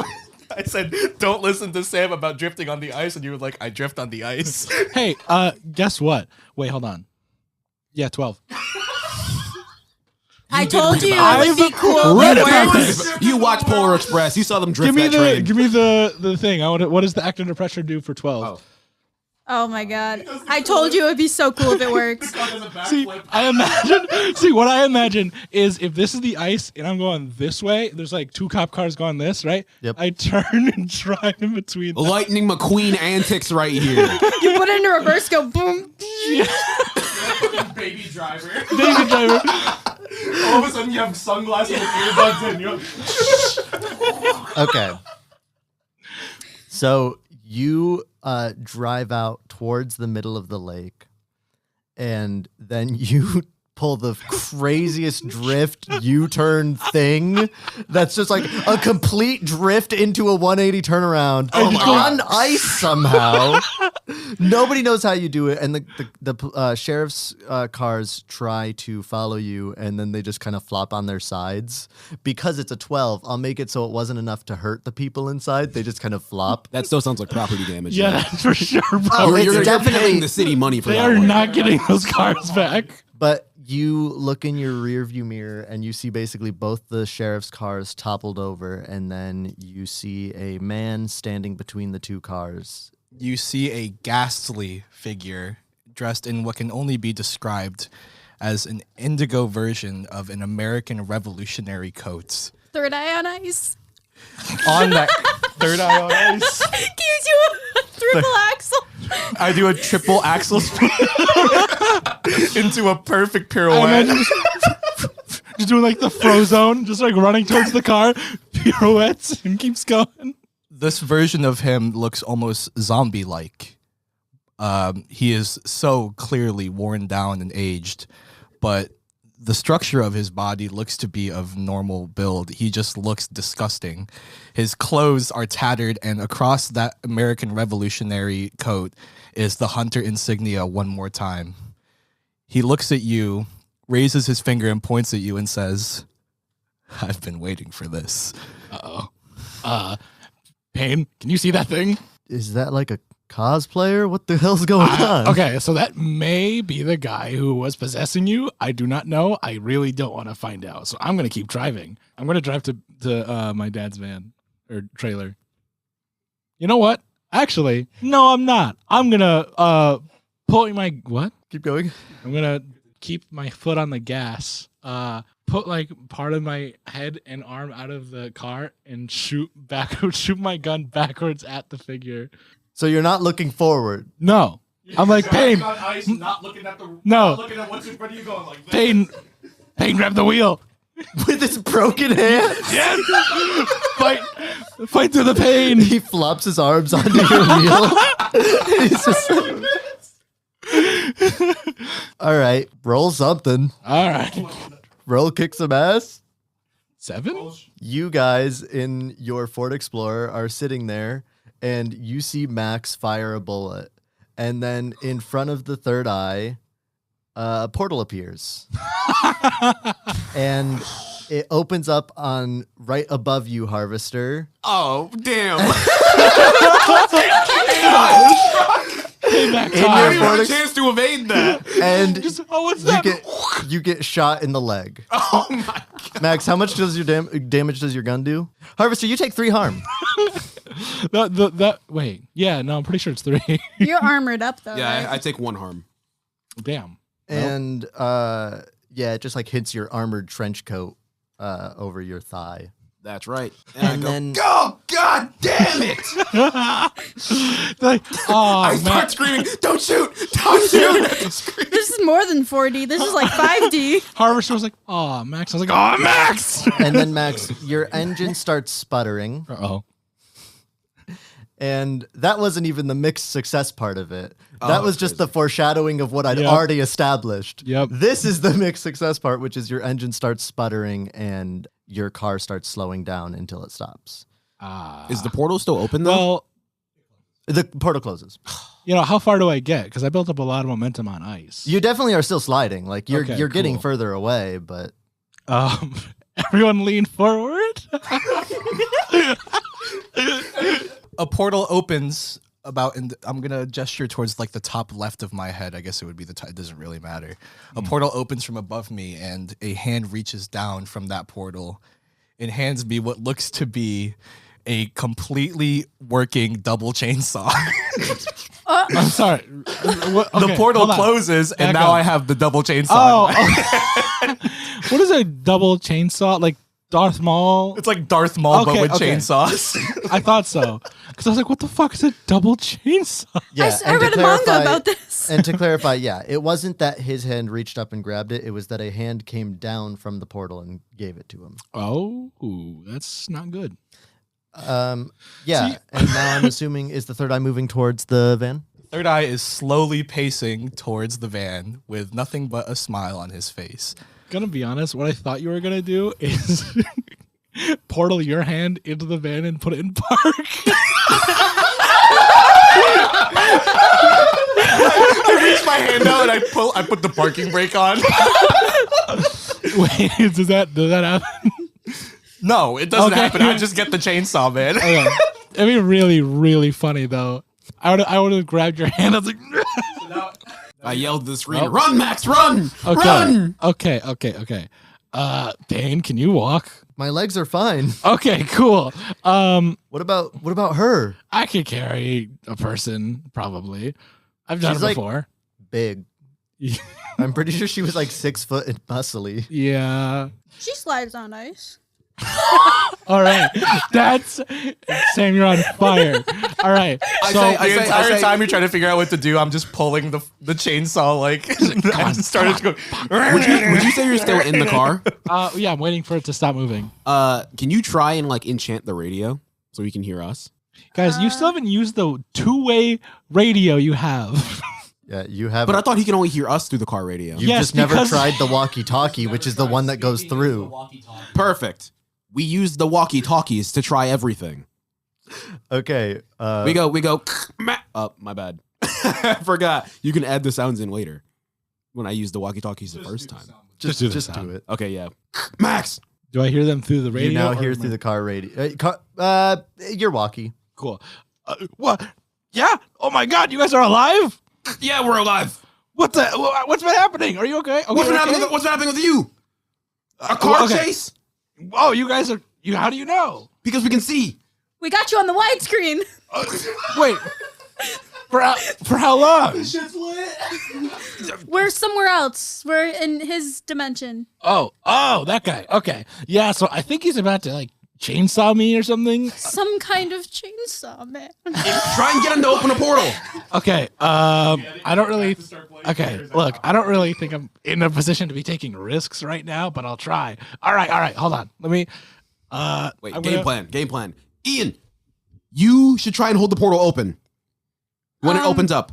I said, don't listen to Sam about drifting on the ice, and you were like, I drift on the ice. Hey, guess what? Wait, hold on. Yeah, 12. I told you about it would be it. cool. Read It about works. this. You watch Polar Express. You saw them drift Give me that train. give me the thing. What does the act under pressure do for 12? Oh. Oh my god. I told you it would be so cool if it works. See, what I imagine is if this is the ice and I'm going this way, there's like 2 cop cars going this, right? Yep. I turn and drive in between them. Lightning McQueen antics right here. You put it into reverse, go boom. Baby driver. Baby driver. All of a sudden, you have sunglasses and earbuds in. You're like, Okay. So you drive out towards the middle of the lake, and then you pull the craziest drift U-turn thing that's just like a complete drift into a 180 turnaround on ice somehow. Nobody knows how you do it, and the sheriff's cars try to follow you, and then they just kind of flop on their sides. Because it's a 12, I'll make it so it wasn't enough to hurt the people inside. They just kind of flop. That still sounds like property damage. Yeah, man. that's for sure, bro. Oh, it's You're definitely paying the city money for They that are one. not getting those cars back. But you look in your rear view mirror and you see basically both the sheriff's cars toppled over, and then you see a man standing between the 2 cars. you see a ghastly figure dressed in what can only be described as an indigo version of an American Revolutionary coat. Third eye on ice. On that third eye on ice, Gives you a triple axle. I do a triple axle spin into a perfect I pirouette. imagine just doing like the Frozone, just like running towards the car, pirouettes, and keeps going. This version of him looks almost zombie-like. He is so clearly worn down and aged, but the structure of his body looks to be of normal build. He just looks disgusting. His clothes are tattered, and across that American Revolutionary coat is the hunter insignia one more time. He looks at you, raises his finger and points at you and says, "I've been waiting for this." Uh-oh. Payne, can you see that thing? Is that like a cosplayer? What the hell's going on? Okay, so that may be the guy who was possessing you. I do not know. I really don't want to find out. So I'm going to keep driving. I'm going to drive to my dad's van or trailer. You know what? Actually, no, I'm not. I'm going to pull my what? Keep going. I'm going to keep my foot on the gas. Put like part of my head and arm out of the car and shoot my gun backwards at the figure. So you're not looking forward. No. I'm like, Payne. On ice, not looking at the No. not looking at what's in front of you, going like this. Payne, grab the wheel. With his broken hand, Yes. Fight through the pain. he flops his arms onto your wheel. He's just all right, roll something. All right. Roll kick some ass. 7? You guys in your Ford Explorer are sitting there, and you see Max fire a bullet. And then in front of the third eye, a portal appears. And it opens up on right above you, Harvester. Oh, damn. Hey, Max. In your I didn't have Ford a Ex- chance to evade that. and What's you that? get shot in the leg. Oh, my God. Max, how much does your damage does your gun do? Harvester, you take 3 harm. Wait. Yeah, no, I'm pretty sure it's 3. You're armored up though. Yeah, right? I take 1 harm. Damn. And yeah, it just like hits your armored trench coat over your thigh. That's right. And then Oh, God damn it! Like, oh, I start Max. screaming, don't shoot! Don't shoot! This is more than 4D. This is like 5D. Harvester was like, oh, Max. I was like, oh, Max. and then Max, your engine starts sputtering. Uh-oh. And that wasn't even the mixed success part of it. That was just crazy. the foreshadowing of what I'd Yep. already established. Yep. This is the mixed success part, which is your engine starts sputtering and your car starts slowing down until it stops. Is the portal still open though? Well, The portal closes. how far do I get? Because I built up a lot of momentum on ice. You definitely are still sliding. Like you're Okay, getting cool. further away, but Everyone lean forward. A portal opens about, and I'm gonna gesture towards like the top left of my head. I guess it would be it doesn't really matter. A portal opens from above me, and a hand reaches down from that portal and hands me what looks to be a completely working double chainsaw. I'm sorry. The portal closes, and Back now up. I have the double chainsaw. Oh, okay. What is a double chainsaw? Like Darth Maul? It's like Darth Maul, but Okay, with okay. chainsaws. I thought so. Because I was like, what the fuck is a double chainsaw? yeah. I and to read a manga clarify- about this. And to clarify, yeah, it wasn't that his hand reached up and grabbed it. It was that a hand came down from the portal and gave it to him. Oh, that's not good. Yeah, See- and now I'm assuming is the third eye moving towards the van? Third Eye is slowly pacing towards the van with nothing but a smile on his face. Gonna be honest, what I thought you were gonna do is portal your hand into the van and put it in park. I reach my hand out and I put the parking brake on. Wait, does that happen? No, it doesn't Okay. happen. I just get the chainsaw, man. Okay. It'd be really, really funny though. I would have grabbed your hand. I was like, I yelled to the screen, "Run, Max, run! okay, Run!" okay. Payne, can you walk? My legs are fine. Okay, cool. What about her? I could carry a person probably. I've done She's it like- before. Big. I'm pretty sure she was like 6 foot and muscly. Yeah. She slides on ice. All right. That's Sam. You're on fire. All right. I So say- The entire say- time you're trying to figure out what to do, I'm just pulling the chainsaw like and started to go. Would you say you're still in the car? yeah, I'm waiting for it to stop moving. Can you try and like enchant the radio so we can hear us? Guys, you still haven't used the two-way radio you have. Yeah, you have. But I thought he can only hear us through the car radio. You've Yes, just never because- tried the walkie-talkie, which is the one that goes through. Perfect. We use the walkie-talkies to try everything. Okay. We go. Oh, my bad. I forgot. You can add the sounds in later. When I used the walkie-talkies the first time. Just do the do sound. it. Okay, yeah. Max. Do I hear them through the radio? You now or hear am I- through the car radio. Your walkie. Cool. What? Yeah. Oh my God! You guys are alive. Yeah, we're alive. What's been happening? Are you okay? What's been okay? happening with you? A car okay. chase? Oh, you guys are. How do you know? Because we can see. We got you on the widescreen. Wait. For how long? We're somewhere else. We're in his dimension. Oh, that guy. Okay. Yeah. So I think he's about to like chainsaw me or something. Some kind of chainsaw, man. Try and get him to open a portal. Okay. I don't really. Okay. Look, I don't really think I'm in a position to be taking risks right now, but I'll try. All right. Hold on. Let me. Wait, I'm game gonna- plan. Ian, you should try and hold the portal open. When it opens up.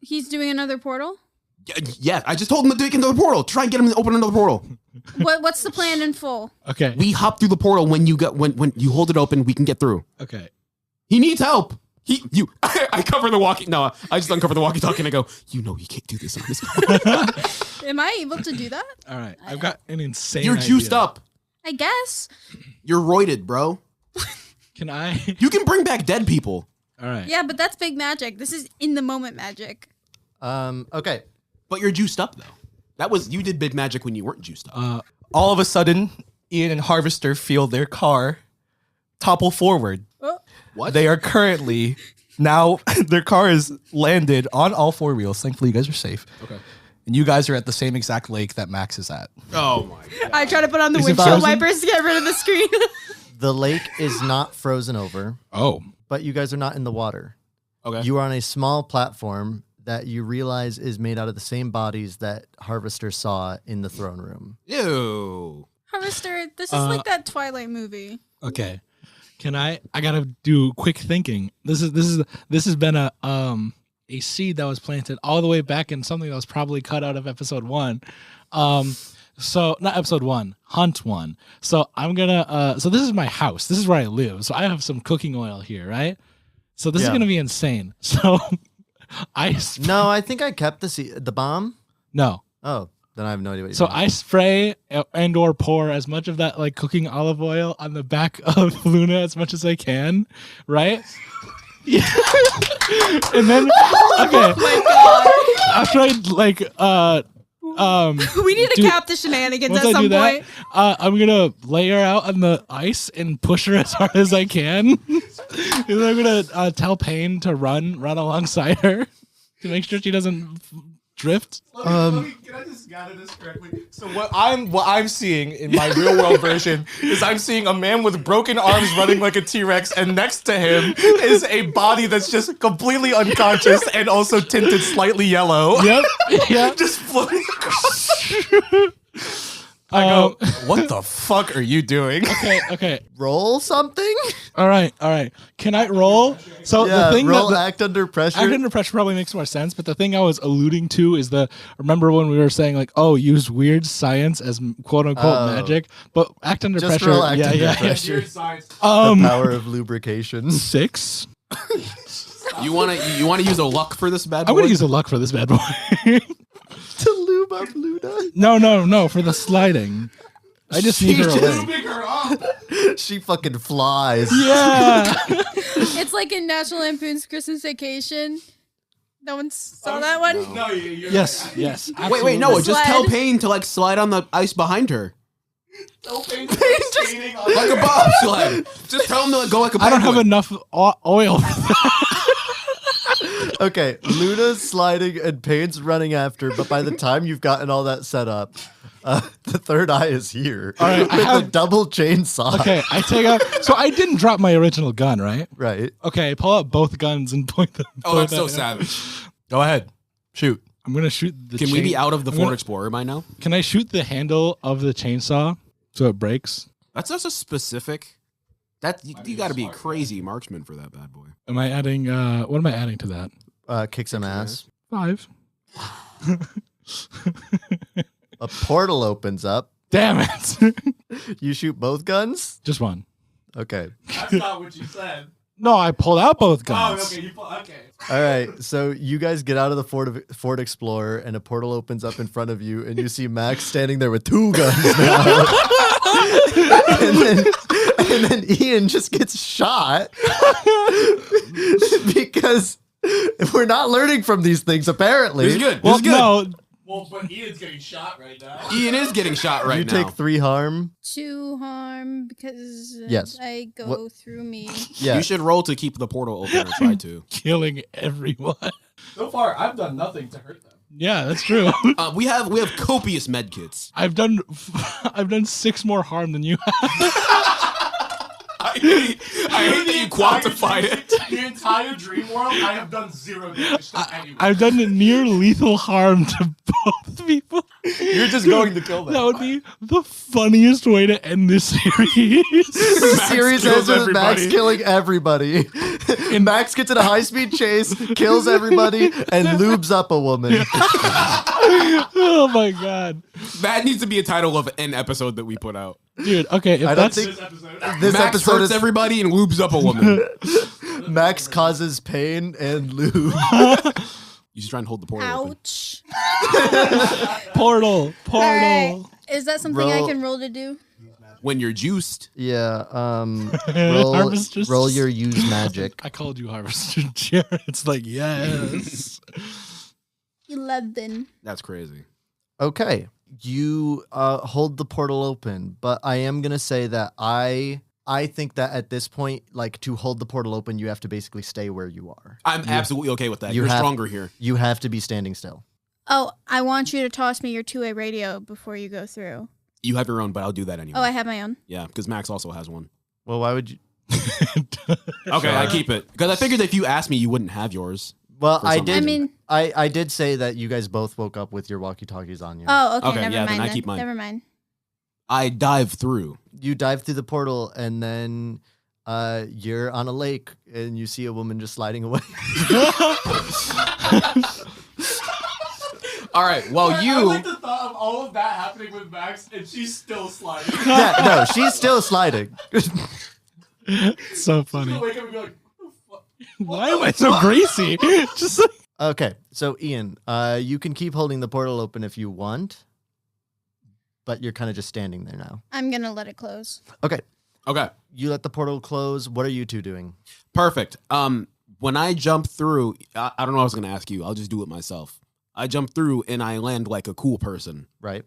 He's doing another portal. Yeah, I just told him to take another portal. Try and get him to open another portal. What's the plan in full? Okay. We hop through the portal when you hold it open, we can get through. Okay. He needs help. I cover the walkie. No, I just uncover the walkie-talkie and I go, you can't do this on his own. Am I able to do that? All right. I've got an insane. You're juiced idea. up. I guess. You're roided, bro. Can I? You can bring back dead people. All right. Yeah, but that's big magic. This is in the moment magic. Okay. But you're juiced up though. You did big magic when you weren't juiced up. All of a sudden, Ian and Harvester feel their car topple forward. Oh, What? They are currently now their car is landed on all four wheels. Thankfully, you guys are safe. Okay. And you guys are at the same exact lake that Max is at. Oh my god. I try to put on the Is it windshield frozen? wipers to get rid of the screen. The lake is not frozen over, Oh. but you guys are not in the water. Okay. You are on a small platform that you realize is made out of the same bodies that Harvester saw in the throne room. Ew. Harvester, this is like that Twilight movie. Okay. Can I gotta do quick thinking. This has been a seed that was planted all the way back in something that was probably cut out of episode 1. So not episode 1, Hunt 1. So I'm gonna so this is my house. This is where I live. So I have some cooking oil here, right? So this is gonna be insane. So No, I think I kept the bomb. No. Oh, then I have no idea what you So mean. I spray and or pour as much of that like cooking olive oil on the back of Luna as much as I can, right? Yeah. And then okay. After I like We need to cap the shenanigans once at I some do that, point. I'm gonna lay her out on the ice and push her as hard as I can. And then I'm gonna tell Payne to run alongside her to make sure she doesn't drift. Can I just gather this correctly? So what I'm seeing in my real world version is I'm seeing a man with broken arms running like a T-Rex, and next to him is a body that's just completely unconscious and also tinted slightly yellow. Yep. Yeah. Just floating across. I go, what the fuck are you doing? Okay. Roll something. All right. Can I roll? So Yeah, the thing roll that act under pressure. act under pressure probably makes more sense, but the thing I was alluding to is remember when we were saying like, oh, use weird science as quote unquote magic, but act under Just pressure. roll act under pressure. Weird science. The power of lubrication. 6. You wanna use a luck for this bad boy? I'm gonna use a luck for this bad boy. To lube up Luna. No, for the sliding. I just need her away. Pick her up. She fucking flies. Yeah. It's like in National Lampoon's Christmas Vacation. No one saw that one? No, you're Yes. Wait, no. The Just tell sled. Payne to like slide on the ice behind her. skating on Like a bobsled. Just tell him to like, go like a I don't have penguin. enough oil for that. Okay, Luna's sliding and Payne's running after, but by the time you've gotten all that set up, the third eye is here. All right, I with have- a double chainsaw. Okay, I take out. So I didn't drop my original gun, right? Right. Okay, I pull out both guns and point them. Oh, point that's so that- savage. Go ahead. Shoot. I'm gonna shoot the. Can we be out of the I'm Ford gonna- Explorer by now? Can I shoot the handle of the chainsaw so it breaks? That's such a specific. That you got to be a crazy marksman for that bad boy. Am I adding? What am I adding to that? Kick some ass. 5. A portal opens up. Damn it! You shoot both guns? Just one. Okay. That's not what you said. No, I pulled out both guns. Okay. All right. So you guys get out of the Ford Explorer and a portal opens up in front of you and you see Max standing there with 2 guns now. and then Ian just gets shot because we're not learning from these things apparently. This is good. Well, This is good. no. Well, but Ian's getting shot right now. Ian is getting shot right You now. take 3 harm. 2 harm because Yes. I go What- through me. Yeah. You should roll to keep the portal open or try to. Killing everyone. So far, I've done nothing to hurt them. Yeah, that's true. We have copious med kits. I've done 6 more harm than you have. I hate that you quantified it. The entire dream world, I have done 0 damage to anyone. I've done near lethal harm to both people. You're just going to kill them. That would be the funniest way to end this series. The series kills ends with Max everybody. killing everybody. And Max gets in a high-speed chase, kills everybody, and lubes up a woman. Oh my god, That needs to be a title of an episode that we put out. dude. Okay, if I don't that's think Episode. this Max episode hurts is everybody and lubes up a woman. Max causes pain and lube. You should try and hold the portal open. Ouch. portal. All right. Is that something I Roll. can roll to do? When you're juiced, Yeah. Harvesters. Roll your use magic. I called you Harvester Jared. It's like yes. 11. that's crazy. Okay. You hold the portal open, but I am gonna say that I think that at this point, like to hold the portal open, you have to basically stay where you are. I'm absolutely okay with that. you You're have- stronger here. You have to be standing still. Oh, I want you to toss me your 2-way radio before you go through. You have your own, but I'll do that anyway. Oh, I have my own. Yeah, because Max also has one. Well, why would you? Okay, I keep it. Because I figured if you asked me, you wouldn't have yours. Well, For I some did. I mean, I did say that you guys both woke up with your walkie-talkies on you. oh, okay, Okay, never yeah, then mind. I keep mine. Never mind. I dive through. You dive through the portal, and then You're on a lake and you see a woman just sliding away. All right. Well, I like the thought of all of that happening with Max, and she's still sliding. Yeah, no, she's still sliding. So funny. She'll wake up and be like, what the fuck? Why am I so greasy? Just like, Okay, so Ian, you can keep holding the portal open if you want, but you're kind of just standing there now. I'm gonna let it close. Okay, okay. you let the portal close. What are you two doing? Perfect. When I jump through, I don't know what I was going to ask you. I'll just do it myself. I jump through and I land like a cool person Right,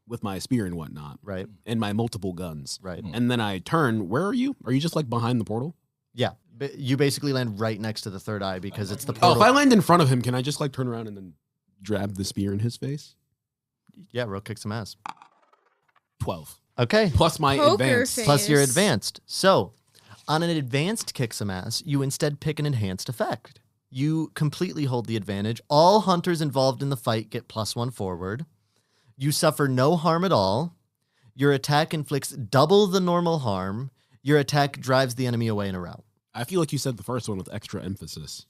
with my spear and whatnot right, and my multiple guns. right. And then I turn. Where are you? Are you just like behind the portal? Yeah, you basically land right next to the third eye because it's the Oh, portal. if I land in front of him, can I just like turn around and then jab the spear in his face? Yeah, roll kick some ass. 12. Okay, Plus my Poker advance. face. plus you're advanced. So, on an advanced kick some ass, you instead pick an enhanced effect. You completely hold the advantage. All hunters involved in the fight get +1 forward. You suffer no harm at all. Your attack inflicts double the normal harm. Your attack drives the enemy away in a rout. I feel like you said the first one with extra emphasis.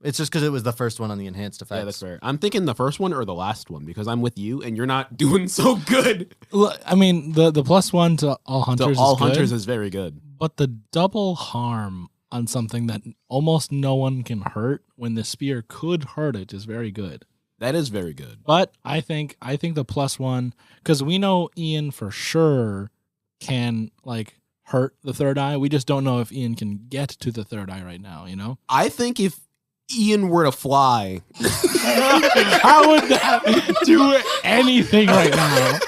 It's just because it was the first one on the enhanced effects. Yeah, that's fair. I'm thinking the first one or the last one because I'm with you and you're not doing so good. look, I mean, the +1 to all hunters So all is good, hunters is very good. but the double harm on something that almost no one can hurt when the spear could hurt it is very good. That is very good. But I think the +1, because we know Ian for sure can like hurt the third eye. We just don't know if Ian can get to the third eye right now, you know? I think if Ian were to fly, How would that do anything right now?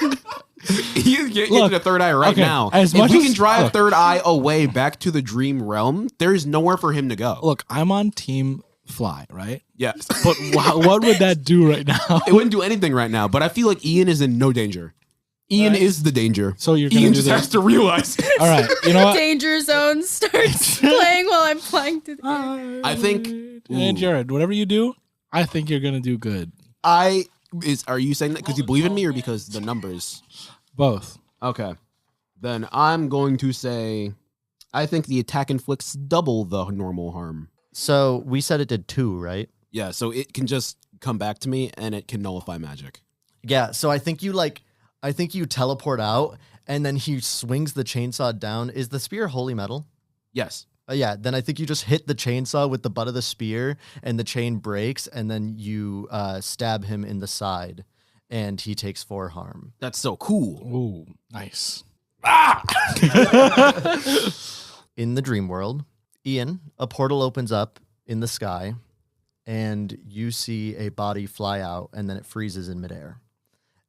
you get Look, to the third eye right okay, now. as If much we as- can drive look. third eye away back to the dream realm, there's nowhere for him to go. Look, I'm on team fly, right? Yes. But what would that do right now? It wouldn't do anything right now, but I feel like Ian is in no danger. Ian is the danger. So you're gonna Ian do just this. has to realize. All right, you know what? Danger Zone starts playing while I'm flying through the air. I think- And Ooh. Jared, whatever you do, I think you're gonna do good. Are you saying that because you believe in me or because the numbers? Both. Okay. Then I'm going to say I think the attack inflicts double the normal harm. So we said it did 2, right? Yeah, so it can just come back to me and it can nullify magic. Yeah, so I think you teleport out and then he swings the chainsaw down. Is the spear holy metal? Yes. Yeah, then I think you just hit the chainsaw with the butt of the spear and the chain breaks and then you stab him in the side and he takes 4 harm. That's so cool. Ooh, nice. In the dream world, Ian, a portal opens up in the sky and you see a body fly out and then it freezes in midair.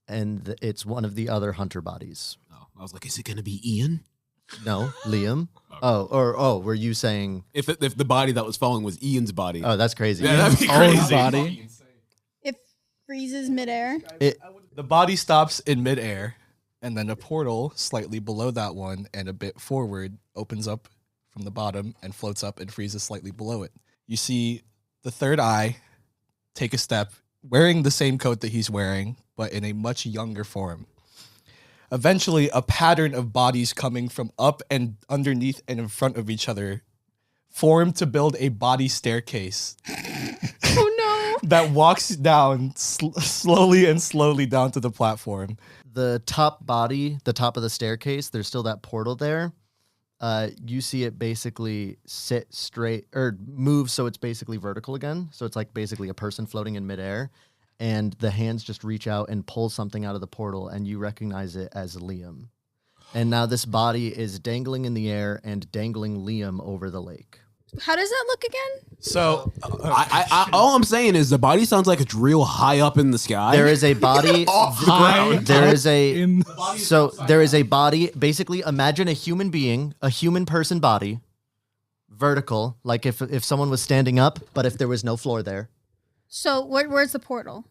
And it's one of the other hunter bodies. Oh, I was like, is it going to be Ian? No, Liam. Were you saying? If the body that was falling was Ian's body. Oh, that's crazy. Yeah, that'd be Own crazy. body. It freezes midair. The body stops in midair, and then a portal slightly below that one and a bit forward opens up from the bottom and floats up and freezes slightly below it. You see the third eye take a step, wearing the same coat that he's wearing, but in a much younger form. Eventually, a pattern of bodies coming from up and underneath and in front of each other form to build a body staircase Oh that walks down slowly and slowly down to the platform. The top body, the top of the staircase, there's still that portal there. You see it basically sit straight or move, so it's basically vertical again. So it's like basically a person floating in midair. And the hands just reach out and pull something out of the portal, and you recognize it as Liam. And now this body is dangling in the air and dangling Liam over the lake. no! How does that look again? So All I'm saying is the body sounds like it's real high up in the sky. There is a body. There is a. In So there is a body. Basically, imagine a human being, a human person body, vertical, like if someone was standing up, but if there was no floor there. So where's the portal?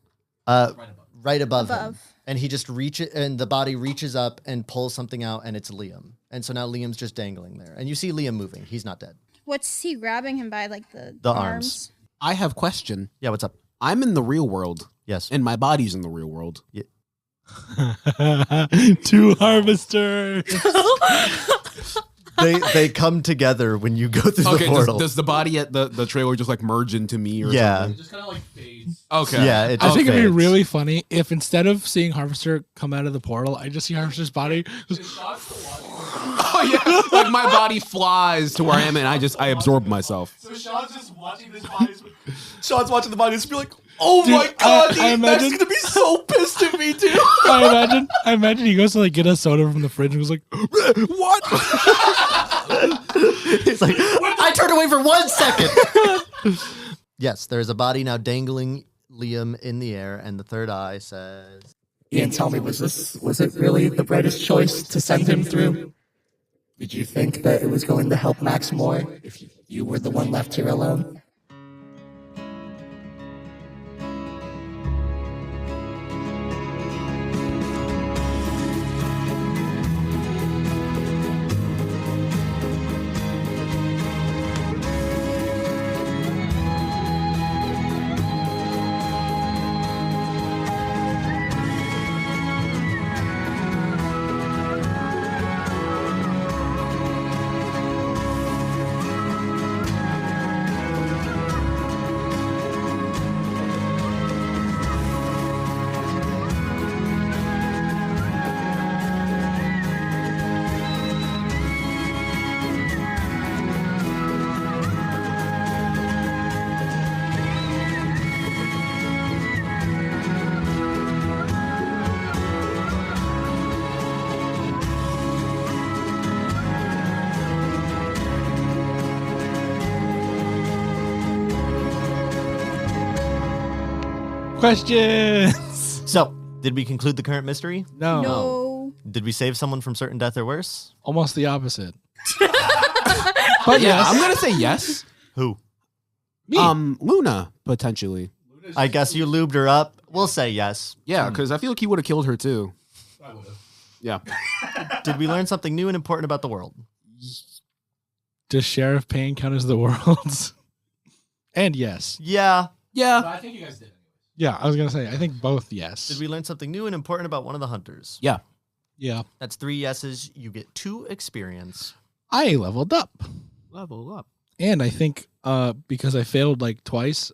Right above him. Above. And he just reaches, and the body reaches up and pulls something out, and it's Liam. And so now Liam's just dangling there. And you see Liam moving. He's not dead. What's he grabbing him by, like the arms. I have question. Yeah, what's up? I'm in the real world, Yes. and my body's in the real world. 2 harvesters. they come together when you go through the portal. Does the body at the trailer just like merge into me or Yeah. something? It just kind of like fades. Okay. Yeah, it I just think it'd be fades. really funny if instead of seeing Harvester come out of the portal, I just see Harvester's body. Oh yeah, like my body flies to where I am, and I absorb myself. So Sean's just watching this body. Sean's watching the body and just be like, "Oh Dude, my god, I that's imagine- gonna be so pissed at me, dude." I imagine he goes to like get a soda from the fridge and goes like, "What?" It's like, I turned away for 1 second. Yes, there is a body now dangling Liam in the air, and the third eye says, Ian, tell me, was it really the brightest choice to send him through? Did you think that it was going to help Max more if you were the one left here alone? Questions. So, did we conclude the current mystery? No. No. Did we save someone from certain death or worse? Almost the opposite. But yeah, I'm gonna say yes. Who? Me. Luna potentially. I guess you lubed her up. We'll say yes. Yeah, because I feel like he would have killed her too. I would have. Yeah. Did we learn something new and important about the world? Does Sheriff Payne count as the world's? And yes. Yeah. Yeah. I think you guys did. Yeah, I was gonna say I think both yes. Did we learn something new and important about one of the hunters? Yeah. Yeah. That's 3 yeses. You get 2 experience. I leveled up. Level up. And I think because I failed like twice,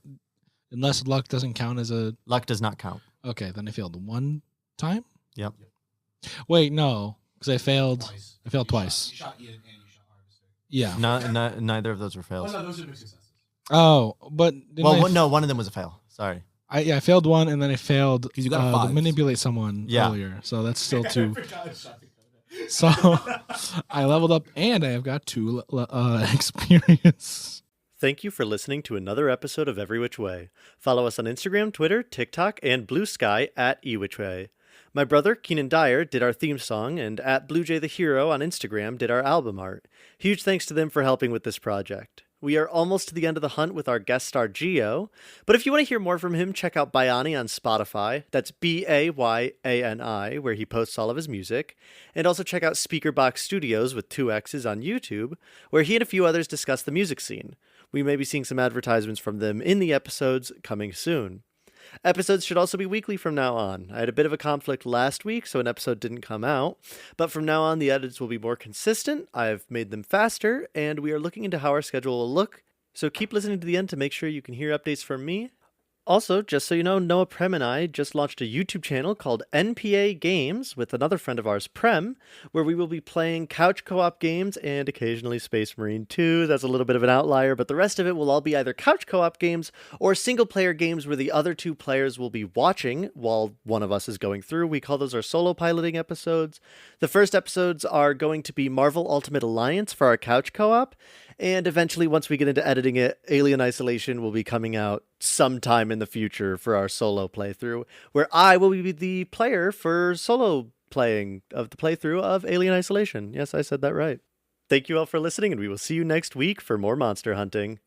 unless luck doesn't count as a Luck does not count. okay, then I failed 1 time? Yep. Wait, no. Because I failed twice. You shot Ian and you shot Harvester. Yeah. Neither of those were Oh fails. no, those are big successes. Oh, but didn't Well, I no, one of them was a fail. Sorry. I failed 1 and then I failed 'Cause you got a to 5. manipulate someone Yeah. earlier. So that's still 2. forgot I shot the gun. So I leveled up and I have got 2 experience. Thank you for listening to another episode of Every Which Way. Follow us on Instagram, Twitter, TikTok, and Blue Sky at eWhich My brother, Keenan Dyer, did our theme song, and at BlueJay the Hero on Instagram did our album art. Huge thanks to them for helping with this project. We are almost to the end of the hunt with our guest star Geo, but if you want to hear more from him, check out Bayani on Spotify. That's Bayani, where he posts all of his music. And also check out Speakerbox Studios with 2 X's on YouTube, where he and a few others discuss the music scene. We may be seeing some advertisements from them in the episodes coming soon. Episodes should also be weekly from now on. I had a bit of a conflict last week, so an episode didn't come out. But from now on, the edits will be more consistent. I've made them faster, and we are looking into how our schedule will look. So keep listening to the end to make sure you can hear updates from me. Also, just so you know, Noah Prem and I just launched a YouTube channel called NPA Games with another friend of ours, Prem, where we will be playing couch co-op games and occasionally Space Marine 2. That's a little bit of an outlier, but the rest of it will all be either couch co-op games or single-player games where the other 2 players will be watching while one of us is going through. We call those our solo piloting episodes. The first episodes are going to be Marvel Ultimate Alliance for our couch co-op, and eventually, once we get into editing it, Alien Isolation will be coming out sometime in the future for our solo playthrough, where I will be the player for solo playing of the playthrough of Alien Isolation. Yes, I said that right. Thank you all for listening, and we will see you next week for more monster hunting.